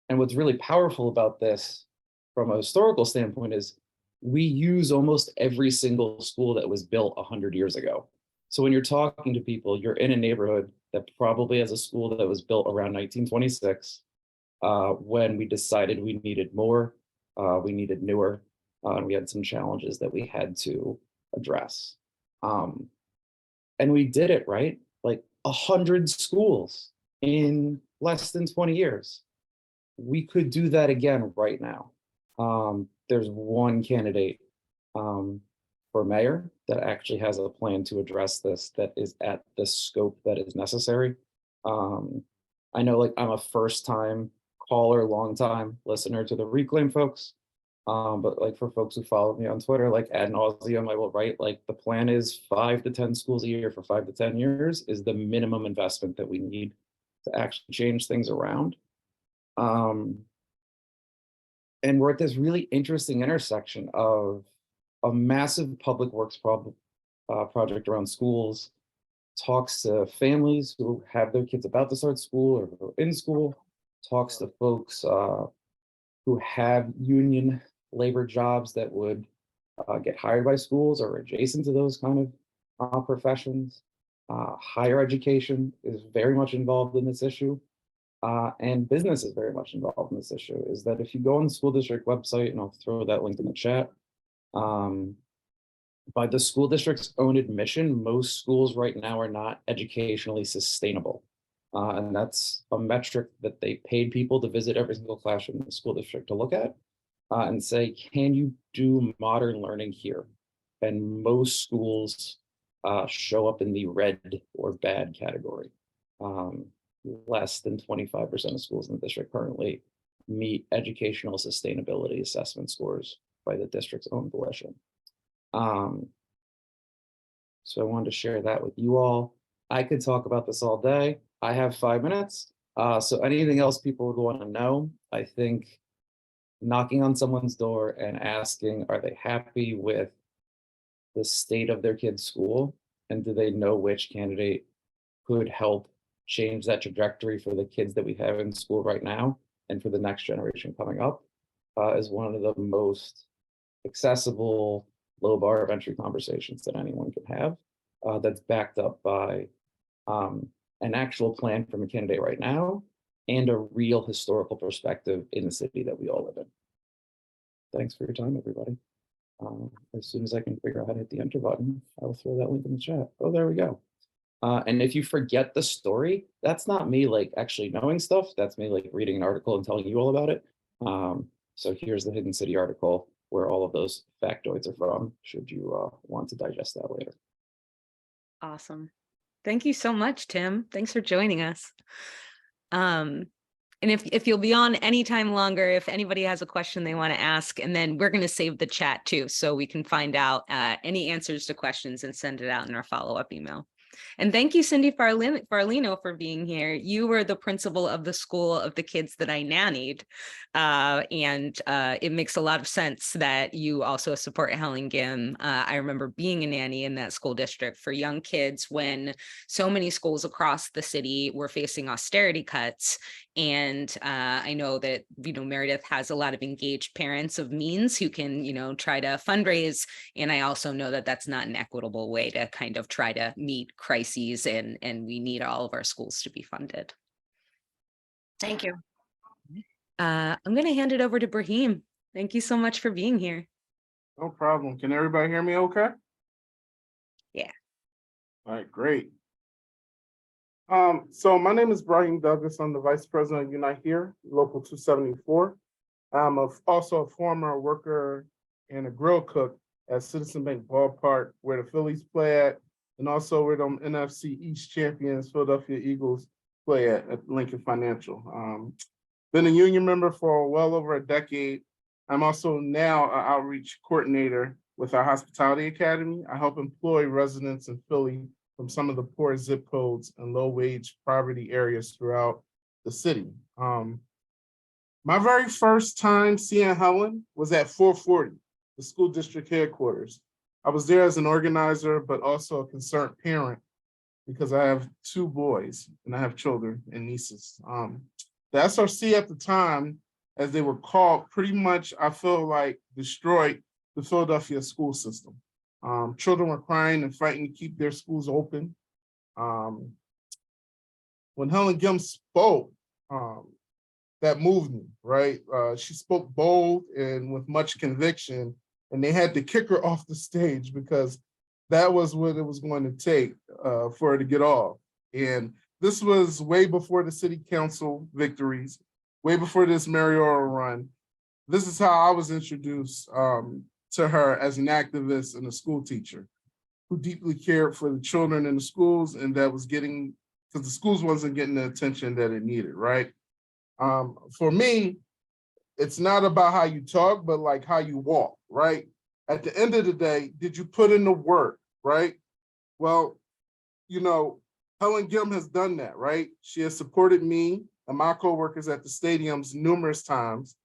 what's really powerful about this from a historical standpoint is we use almost every single school that was built 100 years ago. So when you're talking to people, you're in a neighborhood that probably has a school that was built around 1926, when we decided we needed more, we needed newer, and we had some challenges that we had to address. And we did it, right? Like 100 schools in less than 20 years. We could do that again right now. There's one candidate for mayor that actually has a plan to address this that is at the scope that is necessary. I know like I'm a first time caller, long time listener to the Reclaim folks. But like for folks who follow me on Twitter, like ad nauseum, I will write like the plan is 5 to 10 schools a year for 5 to 10 years is the minimum investment that we need to actually change things around. And we're at this really interesting intersection of a massive public works project around schools, talks to families who have their kids about to start school or who are in school, talks to folks who have union labor jobs that would get hired by schools or adjacent to those kind of professions. Higher education is very much involved in this issue. And business is very much involved in this issue. Is that if you go on the school district website, and I'll throw that link in the chat, by the school district's own admission, most schools right now are not educationally sustainable. And that's a metric that they paid people to visit every single classroom in the school district to look at and say, can you do modern learning here? And most schools show up in the red or bad category. Less than 25% of schools in the district currently meet educational sustainability assessment scores by the district's own volition. So I wanted to share that with you all. I could talk about this all day. I have 5 minutes. So anything else people would want to know, I think knocking on someone's door and asking, are they happy with the state of their kid's school? And do they know which candidate could help change that trajectory for the kids that we have in school right now and for the next generation coming up is one of the most accessible, low bar of entry conversations that anyone can have that's backed up by an actual plan from a candidate right now and a real historical perspective in the city that we all live in. Thanks for your time, everybody. As soon as I can figure out how to hit the enter button, I will throw that link in the chat. Oh, there we go. And if you forget the story, that's not me like actually knowing stuff. That's me like reading an article and telling you all about it. So here's the Hidden City article where all of those factoids are from, should you want to digest that later. Awesome. Thank you so much, Tim. Thanks for joining us. And if you'll be on anytime longer, if anybody has a question they want to ask, and then we're going to save the chat too, so we can find out any answers to questions and send it out in our follow-up email. And thank you, Cindy Farlino, for being here. You were the principal of the school of the kids that I nannied. And it makes a lot of sense that you also support Helen Gim. I remember being a nanny in that school district for young kids when so many schools across the city were facing austerity cuts. And I know that, Meredith has a lot of engaged parents of means who can, try to fundraise. And I also know that that's not an equitable way to kind of try to meet crises, and we need all of our schools to be funded. Thank you. I'm going to hand it over to Brahim. Thank you so much for being here. No problem. Can everybody hear me okay? Yeah. All right, great. So my name is Brahim Douglas. I'm the Vice President of Unite Here, Local 274. I'm also a former worker and a grill cook at Citizen Bank Ballpark, where the Phillies play at, and also where the NFC East champions, Philadelphia Eagles, play at Lincoln Financial. Been a union member for well over a decade. I'm also now an outreach coordinator with our Hospitality Academy. I help employ residents in Philly from some of the poor zip codes and low-wage poverty areas throughout the city. My very first time seeing Helen was at 440, the school district headquarters. I was there as an organizer, but also a concerned parent because I have 2 boys and I have children and nieces. The SRC at the time, as they were called, pretty much, I feel like, destroyed the Philadelphia school system. Children were crying and fighting to keep their schools open. When Helen Gim spoke, that moved me, right? She spoke bold and with much conviction, and they had to kick her off the stage because that was what it was going to take for her to get off. And this was way before the city council victories, way before this mayoral run. This is how I was introduced to her as an activist and a school teacher who deeply cared for the children in the schools, and that was getting, because the schools wasn't getting the attention that it needed, right? For me, it's not about how you talk, but like how you walk, right? At the end of the day, did you put in the work, right? Well, Helen Gim has done that, right? She has supported me and my coworkers at the stadiums numerous times.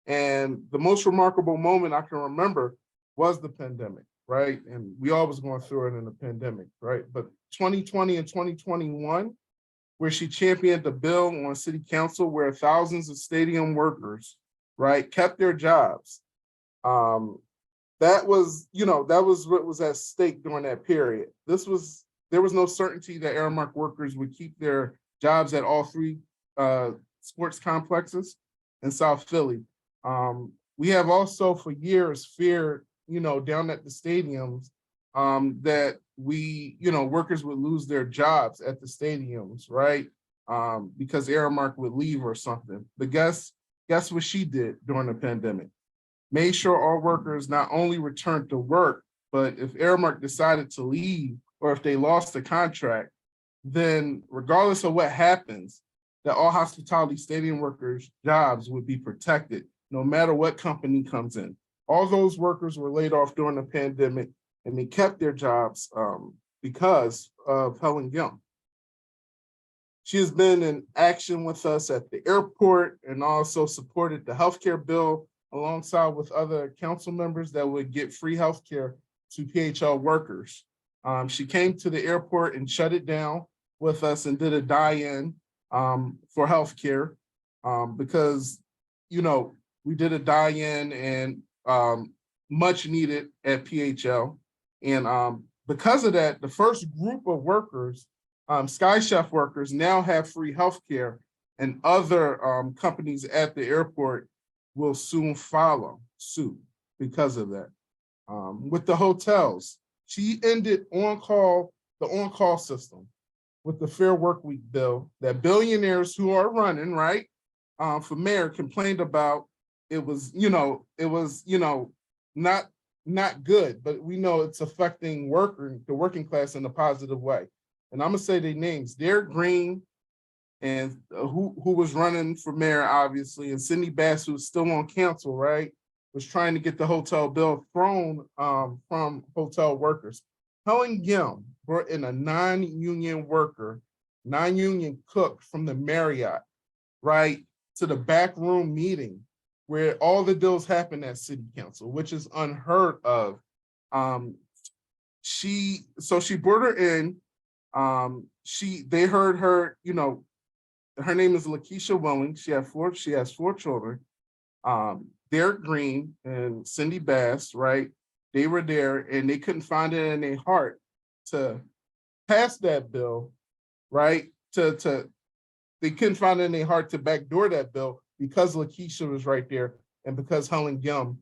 And the most remarkable moment I can remember was the pandemic, right? And we all was going through it in the pandemic, right? But 2020 and 2021, where she championed a bill on city council where thousands of stadium workers, right, kept their jobs. That was, that was what was at stake during that period. There was no certainty that Aramark workers would keep their jobs at all three sports complexes in South Philly. We have also for years feared, down at the stadiums, that workers would lose their jobs at the stadiums, right? Because Aramark would leave or something. But guess what she did during the pandemic? Made sure all workers not only returned to work, but if Aramark decided to leave or if they lost the contract, then regardless of what happens, that all hospitality stadium workers' jobs would be protected, no matter what company comes in. All those workers were laid off during the pandemic, and they kept their jobs because of Helen Gim. She has been in action with us at the airport and also supported the healthcare bill alongside with other council members that would get free healthcare to PHL workers. She came to the airport and shut it down with us and did a die-in for healthcare because, we did a die-in and much needed at PHL. And because of that, the first group of workers, Sky Chef workers, now have free healthcare, and other companies at the airport will soon follow suit because of that. With the hotels, she ended the on-call system with the Fair Work Week bill that billionaires who are running, right, for mayor complained about. It was not good, but we know it's affecting the working class in a positive way. And I'm gonna say their names: Derek Green, and who was running for mayor, obviously, and Cindy Bass, who's still on council, right, was trying to get the hotel bill thrown from hotel workers. Helen Gim brought in a non-union cook from the Marriott, right, to the backroom meeting where all the deals happen at city council, which is unheard of. She brought her in. They heard her, her name is Lakeisha Welling. She has four children. Derek Green and Cindy Bass, right? They were there and they couldn't find it in their heart to pass that bill, right? They couldn't find it in their heart to backdoor that bill because Lakeisha was right there and because Helen Gim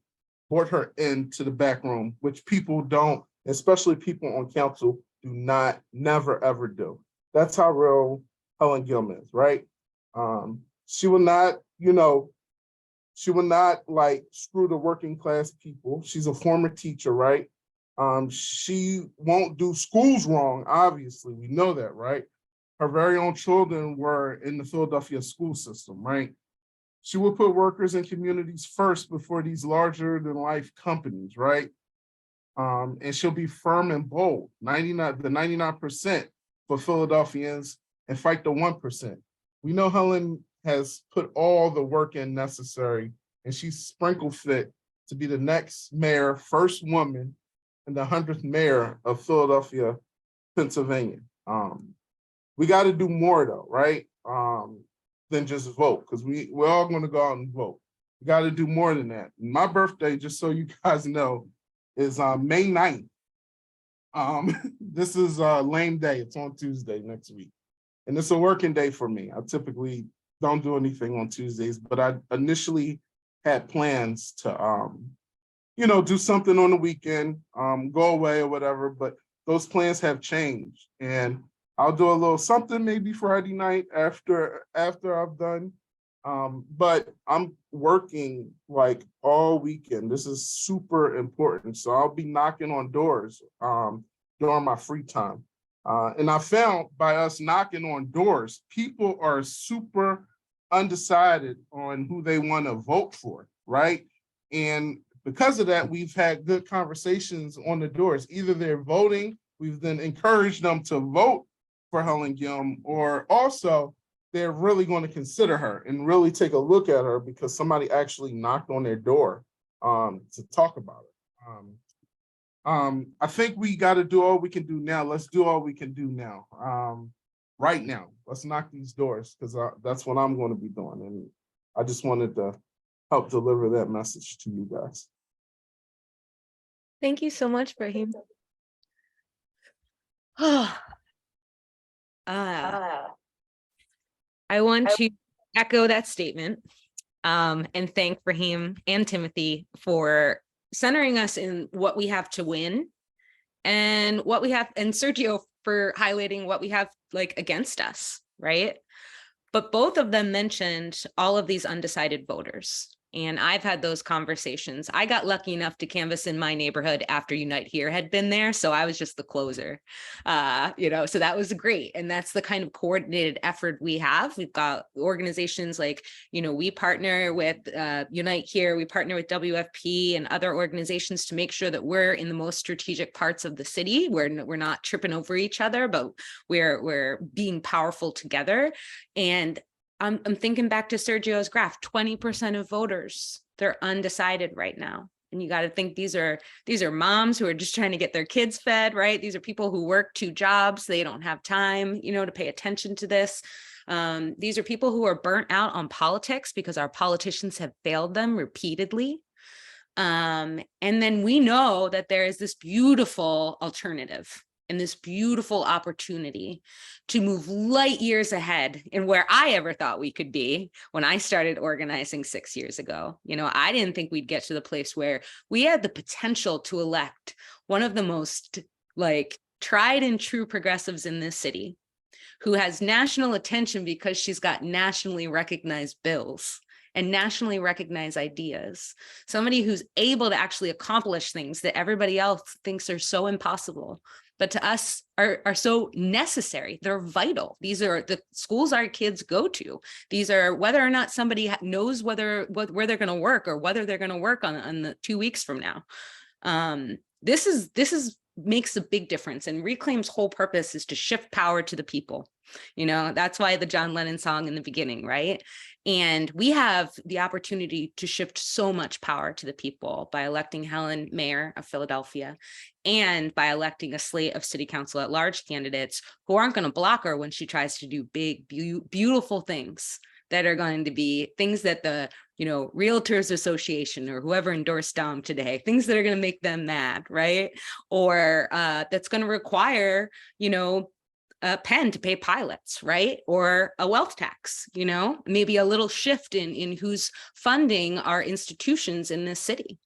brought her into the back room, which people don't, especially people on council, never ever do. That's how real Helen Gim is, right? She will not, like screw the working class people. She's a former teacher, right? She won't do schools wrong, obviously, we know that, right? Her very own children were in the Philadelphia school system, right? She will put workers and communities first before these larger than life companies, right? And she'll be firm and bold, the 99% for Philadelphians, and fight the 1%. We know Helen has put all the work in necessary, and she's sprinkle fit to be the next mayor, first woman, and the 100th mayor of Philadelphia, Pennsylvania. We got to do more though, right? Than just vote, because we're all going to go out and vote. We got to do more than that. My birthday, just so you guys know, is May 9th. This is lame day. It's on Tuesday next week. And it's a working day for me. I typically don't do anything on Tuesdays, but I initially had plans to, do something on the weekend, go away or whatever, but those plans have changed. And I'll do a little something maybe Friday night after I've done. But I'm working like all weekend. This is super important. So I'll be knocking on doors during my free time. And I found by us knocking on doors, people are super undecided on who they want to vote for, right? And because of that, we've had good conversations on the doors. Either they're voting, we've then encouraged them to vote for Helen Gilm, or also they're really going to consider her and really take a look at her because somebody actually knocked on their door to talk about it. I think we got to do all we can do now. Let's do all we can do now. Right now, let's knock these doors, because that's what I'm going to be doing. And I just wanted to help deliver that message to you guys. Thank you so much, Brahim. I want to echo that statement and thank Brahim and Timothy for centering us in what we have to win and what we have, and Sergio for highlighting what we have like against us, right? But both of them mentioned all of these undecided voters. And I've had those conversations. I got lucky enough to canvass in my neighborhood after Unite Here had been there. So I was just the closer, so that was great. And that's the kind of coordinated effort we have. We've got organizations like, we partner with Unite Here, we partner with WFP and other organizations to make sure that we're in the most strategic parts of the city. We're not tripping over each other, but we're being powerful together. And I'm thinking back to Sergio's graph, 20% of voters, they're undecided right now. And you got to think these are moms who are just trying to get their kids fed, right? These are people who work 2 jobs. They don't have time, to pay attention to this. These are people who are burnt out on politics because our politicians have failed them repeatedly. And then we know that there is this beautiful alternative and this beautiful opportunity to move light years ahead in where I ever thought we could be when I started organizing 6 years ago. I didn't think we'd get to the place where we had the potential to elect one of the most tried and true progressives in this city, who has national attention because she's got nationally recognized bills and nationally recognized ideas. Somebody who's able to actually accomplish things that everybody else thinks are so impossible, but to us are so necessary. They're vital. These are the schools our kids go to. These are whether or not somebody knows where they're going to work or whether they're going to work on the 2 weeks from now. This makes a big difference. And Reclaim's whole purpose is to shift power to the people. That's why the John Lennon song in the beginning, right? And we have the opportunity to shift so much power to the people by electing Helen mayor of Philadelphia and by electing a slate of city council at large candidates who aren't going to block her when she tries to do big, beautiful things that are going to be things that the Realtors Association or whoever endorsed Dom today, things that are going to make them mad, right? Or that's going to require, a pen to pay pilots, right? Or a wealth tax, maybe a little shift in who's funding our institutions in this city.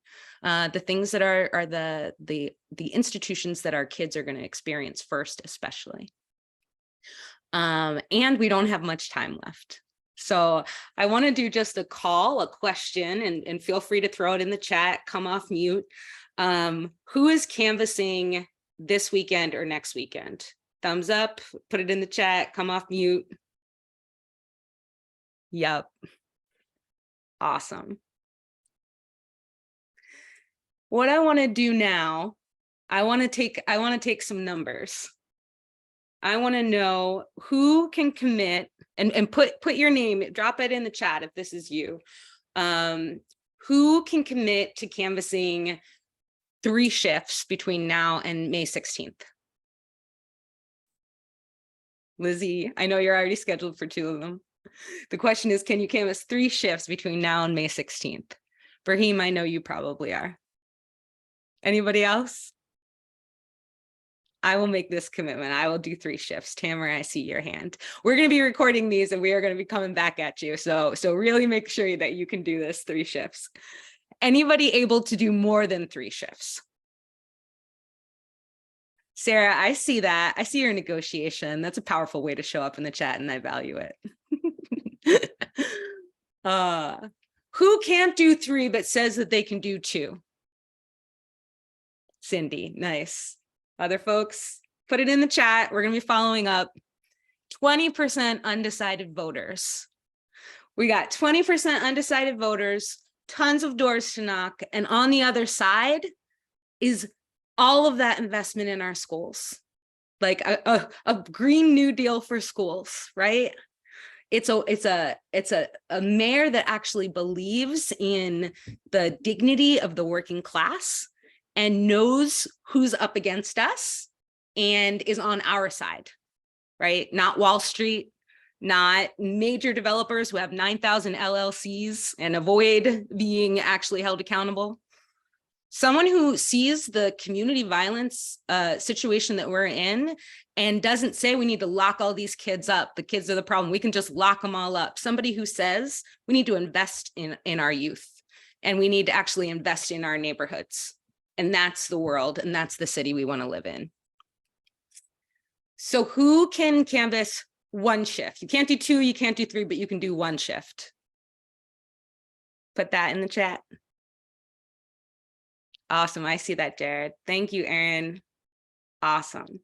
The things that are the institutions that our kids are going to experience first, especially. And we don't have much time left. So I want to do just a question, and feel free to throw it in the chat, come off mute. Who is canvassing this weekend or next weekend? Thumbs up, put it in the chat, come off mute. Yep. Awesome. What I want to do now, I want to take some numbers. I want to know who can commit and put your name, drop it in the chat if this is you. Who can commit to canvassing 3 shifts between now and May 16th? Lizzie, I know you're already scheduled for 2 of them. The question is, can you canvass 3 shifts between now and May 16th? Brahim, I know you probably are. Anybody else? I will make this commitment. I will do 3 shifts. Tamara, I see your hand. We're going to be recording these and we are going to be coming back at you. So really make sure that you can do this 3 shifts. Anybody able to do more than 3 shifts? Sarah, I see that. I see your negotiation. That's a powerful way to show up in the chat and I value it. Who can't do 3 but says that they can do 2? Cindy, nice. Other folks, put it in the chat. We're going to be following up. 20% undecided voters. We got 20% undecided voters, tons of doors to knock. And on the other side is all of that investment in our schools. like a Green New Deal for schools, right? It's a mayor that actually believes in the dignity of the working class and knows who's up against us and is on our side, right? Not Wall Street, not major developers who have 9,000 LLCs and avoid being actually held accountable. Someone who sees the community violence situation that we're in and doesn't say we need to lock all these kids up. The kids are the problem. We can just lock them all up. Somebody who says we need to invest in our youth and we need to actually invest in our neighborhoods. And that's the world and that's the city we want to live in. So who can canvass one shift? You can't do 2, you can't do 3, but you can do 1 shift. Put that in the chat. Awesome. I see that, Jared. Thank you, Erin. Awesome.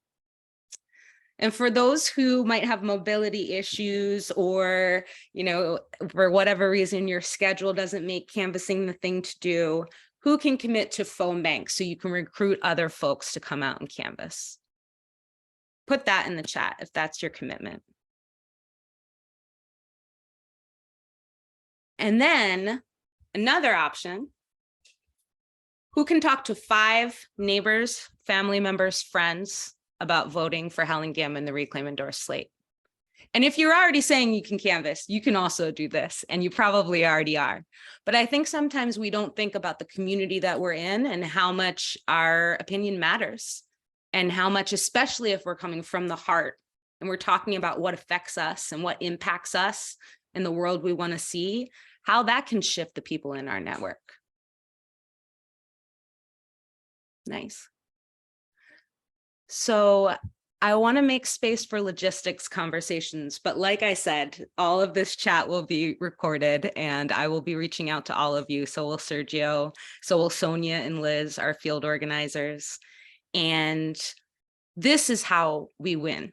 And for those who might have mobility issues or, you know, for whatever reason, your schedule doesn't make canvassing the thing to do, who can commit to phone banks so you can recruit other folks to come out and canvass? Put that in the chat if that's your commitment. And then another option, who can talk to 5 neighbors, family members, friends about voting for Helen Gim in the Reclaim Endorsed slate? And if you're already saying you can canvass, you can also do this, and you probably already are. But I think sometimes we don't think about the community that we're in and how much our opinion matters, and how much, especially if we're coming from the heart and we're talking about what affects us and what impacts us in the world we want to see, how that can shift the people in our network. Nice. So I want to make space for logistics conversations, but like I said, all of this chat will be recorded and I will be reaching out to all of you. So will Sergio, so will Sonia and Liz, our field organizers. And this is how we win,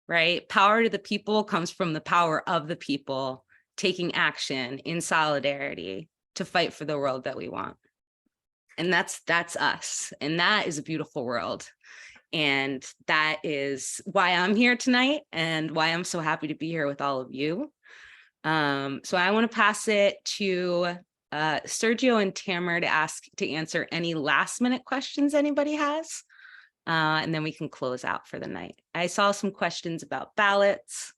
right? Power to the people comes from the power of the people taking action in solidarity to fight for the world that we want. And that's us. And that is a beautiful world. And that is why I'm here tonight and why I'm so happy to be here with all of you. So I want to pass it to Sergio and Tamara to answer any last minute questions anybody has. And then we can close out for the night. I saw some questions about ballots.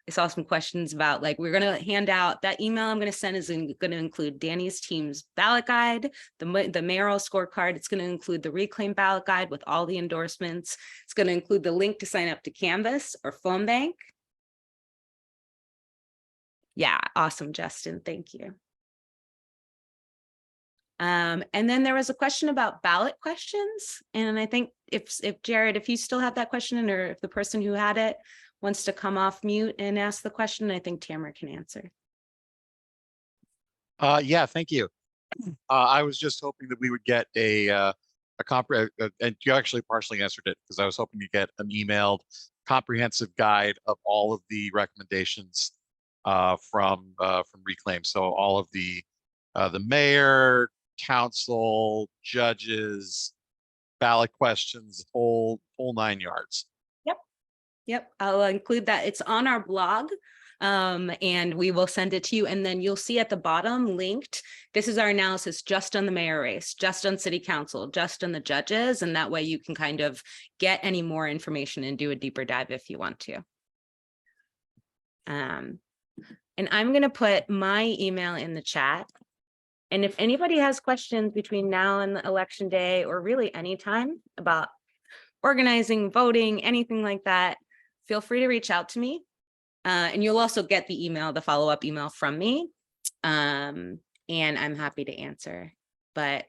I saw some questions about, like, we're going to hand out that email I'm going to send is going to include Danny's team's ballot guide, the mayoral scorecard. It's going to include the Reclaim ballot guide with all the endorsements. It's going to include the link to sign up to Canvas or Phone Bank. Yeah, awesome, Justin. Thank you. And then there was a question about ballot questions. And I think if Jared, if you still have that question, or if the person who had it wants to come off mute and ask the question, I think Tamara can answer. Yeah, thank you. I was just hoping that we would get a and you actually partially answered it, because I was hoping to get an emailed comprehensive guide of all of the recommendations from Reclaim. So all of the mayor, council, judges, ballot questions, whole 9 yards. Yep, I'll include that. It's on our blog, and we will send it to you. And then you'll see at the bottom linked, this is our analysis just on the mayor race, just on city council, just on the judges. And that way you can kind of get any more information and do a deeper dive if you want to. And I'm going to put my email in the chat. And if anybody has questions between now and the election day, or really anytime about organizing, voting, anything like that, feel free to reach out to me. And you'll also get the email, the follow-up email from me. And I'm happy to answer. But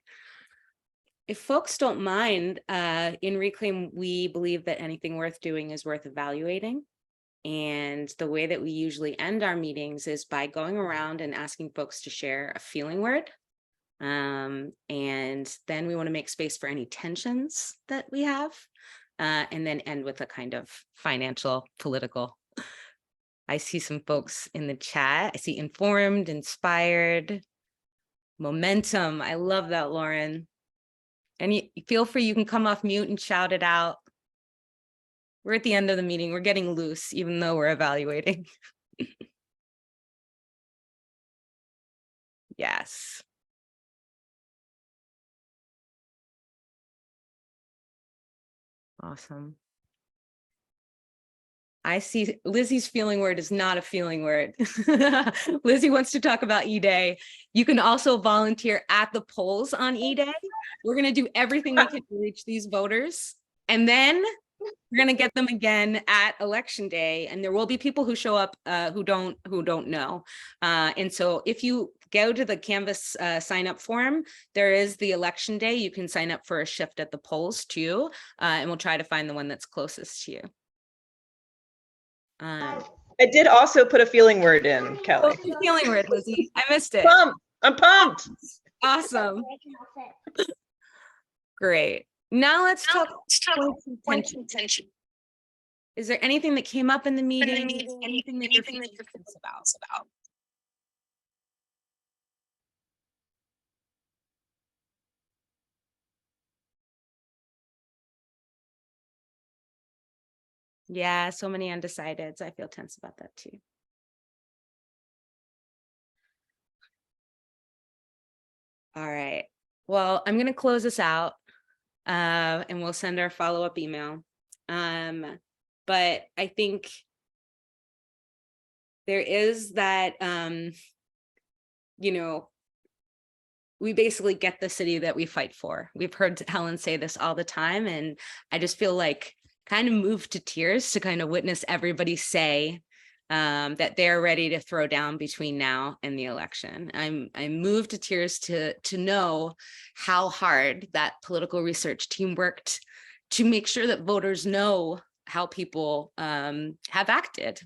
if folks don't mind, in Reclaim, we believe that anything worth doing is worth evaluating. And the way that we usually end our meetings is by going around and asking folks to share a feeling word. And then we want to make space for any tensions that we have, and then end with a kind of financial, political. I see some folks in the chat. I see informed, inspired, momentum. I love that, Lauren. And you feel free, you can come off mute and shout it out. We're at the end of the meeting. We're getting loose, even though we're evaluating. Yes. Awesome. I see Lizzie's feeling word is not a feeling word. Lizzie wants to talk about E-Day. You can also volunteer at the polls on E-Day. We're going to do everything we can to reach these voters. And then we're going to get them again at election day. And there will be people who show up who don't know. And so if you go to the Canvas sign up form, there is the election day. You can sign up for a shift at the polls too. And we'll try to find the one that's closest to you. I did also put a feeling word in, Kelly. Feeling word, Lizzie. I missed it. Pumped. I'm pumped. Awesome. Great. Now let's talk points of intention. Is there anything that came up in the meeting? Anything that you're thinking about? Yeah, so many undecideds. I feel tense about that too. All right. Well, I'm going to close this out and we'll send our follow-up email. But I think there is that, we basically get the city that we fight for. We've heard Helen say this all the time, and I just feel like kind of moved to tears to kind of witness everybody say that they're ready to throw down between now and the election. I'm moved to tears to know how hard that political research team worked to make sure that voters know how people have acted,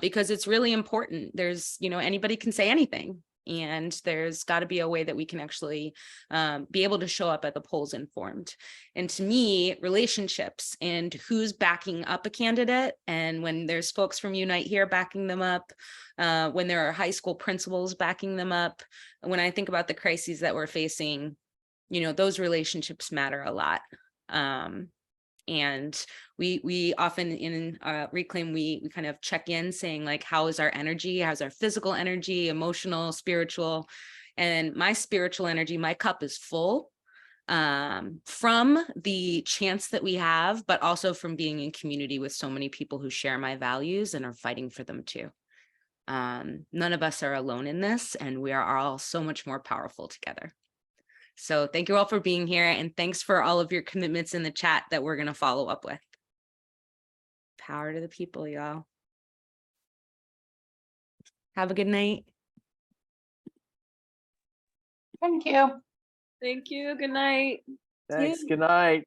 because it's really important. There's, anybody can say anything. And there's got to be a way that we can actually be able to show up at the polls informed. And to me, relationships and who's backing up a candidate, and when there's folks from Unite here backing them up, when there are high school principals backing them up, when I think about the crises that we're facing, those relationships matter a lot. And we often in Reclaim, we kind of check in saying like, how is our energy? How's our physical energy, emotional, spiritual? And my spiritual energy, my cup is full from the chance that we have, but also from being in community with so many people who share my values and are fighting for them too. None of us are alone in this, and we are all so much more powerful together. So thank you all for being here, and thanks for all of your commitments in the chat that we're going to follow up with. Power to the people, y'all. Have a good night. Thank you. Thank you. Good night. Thanks. Good night.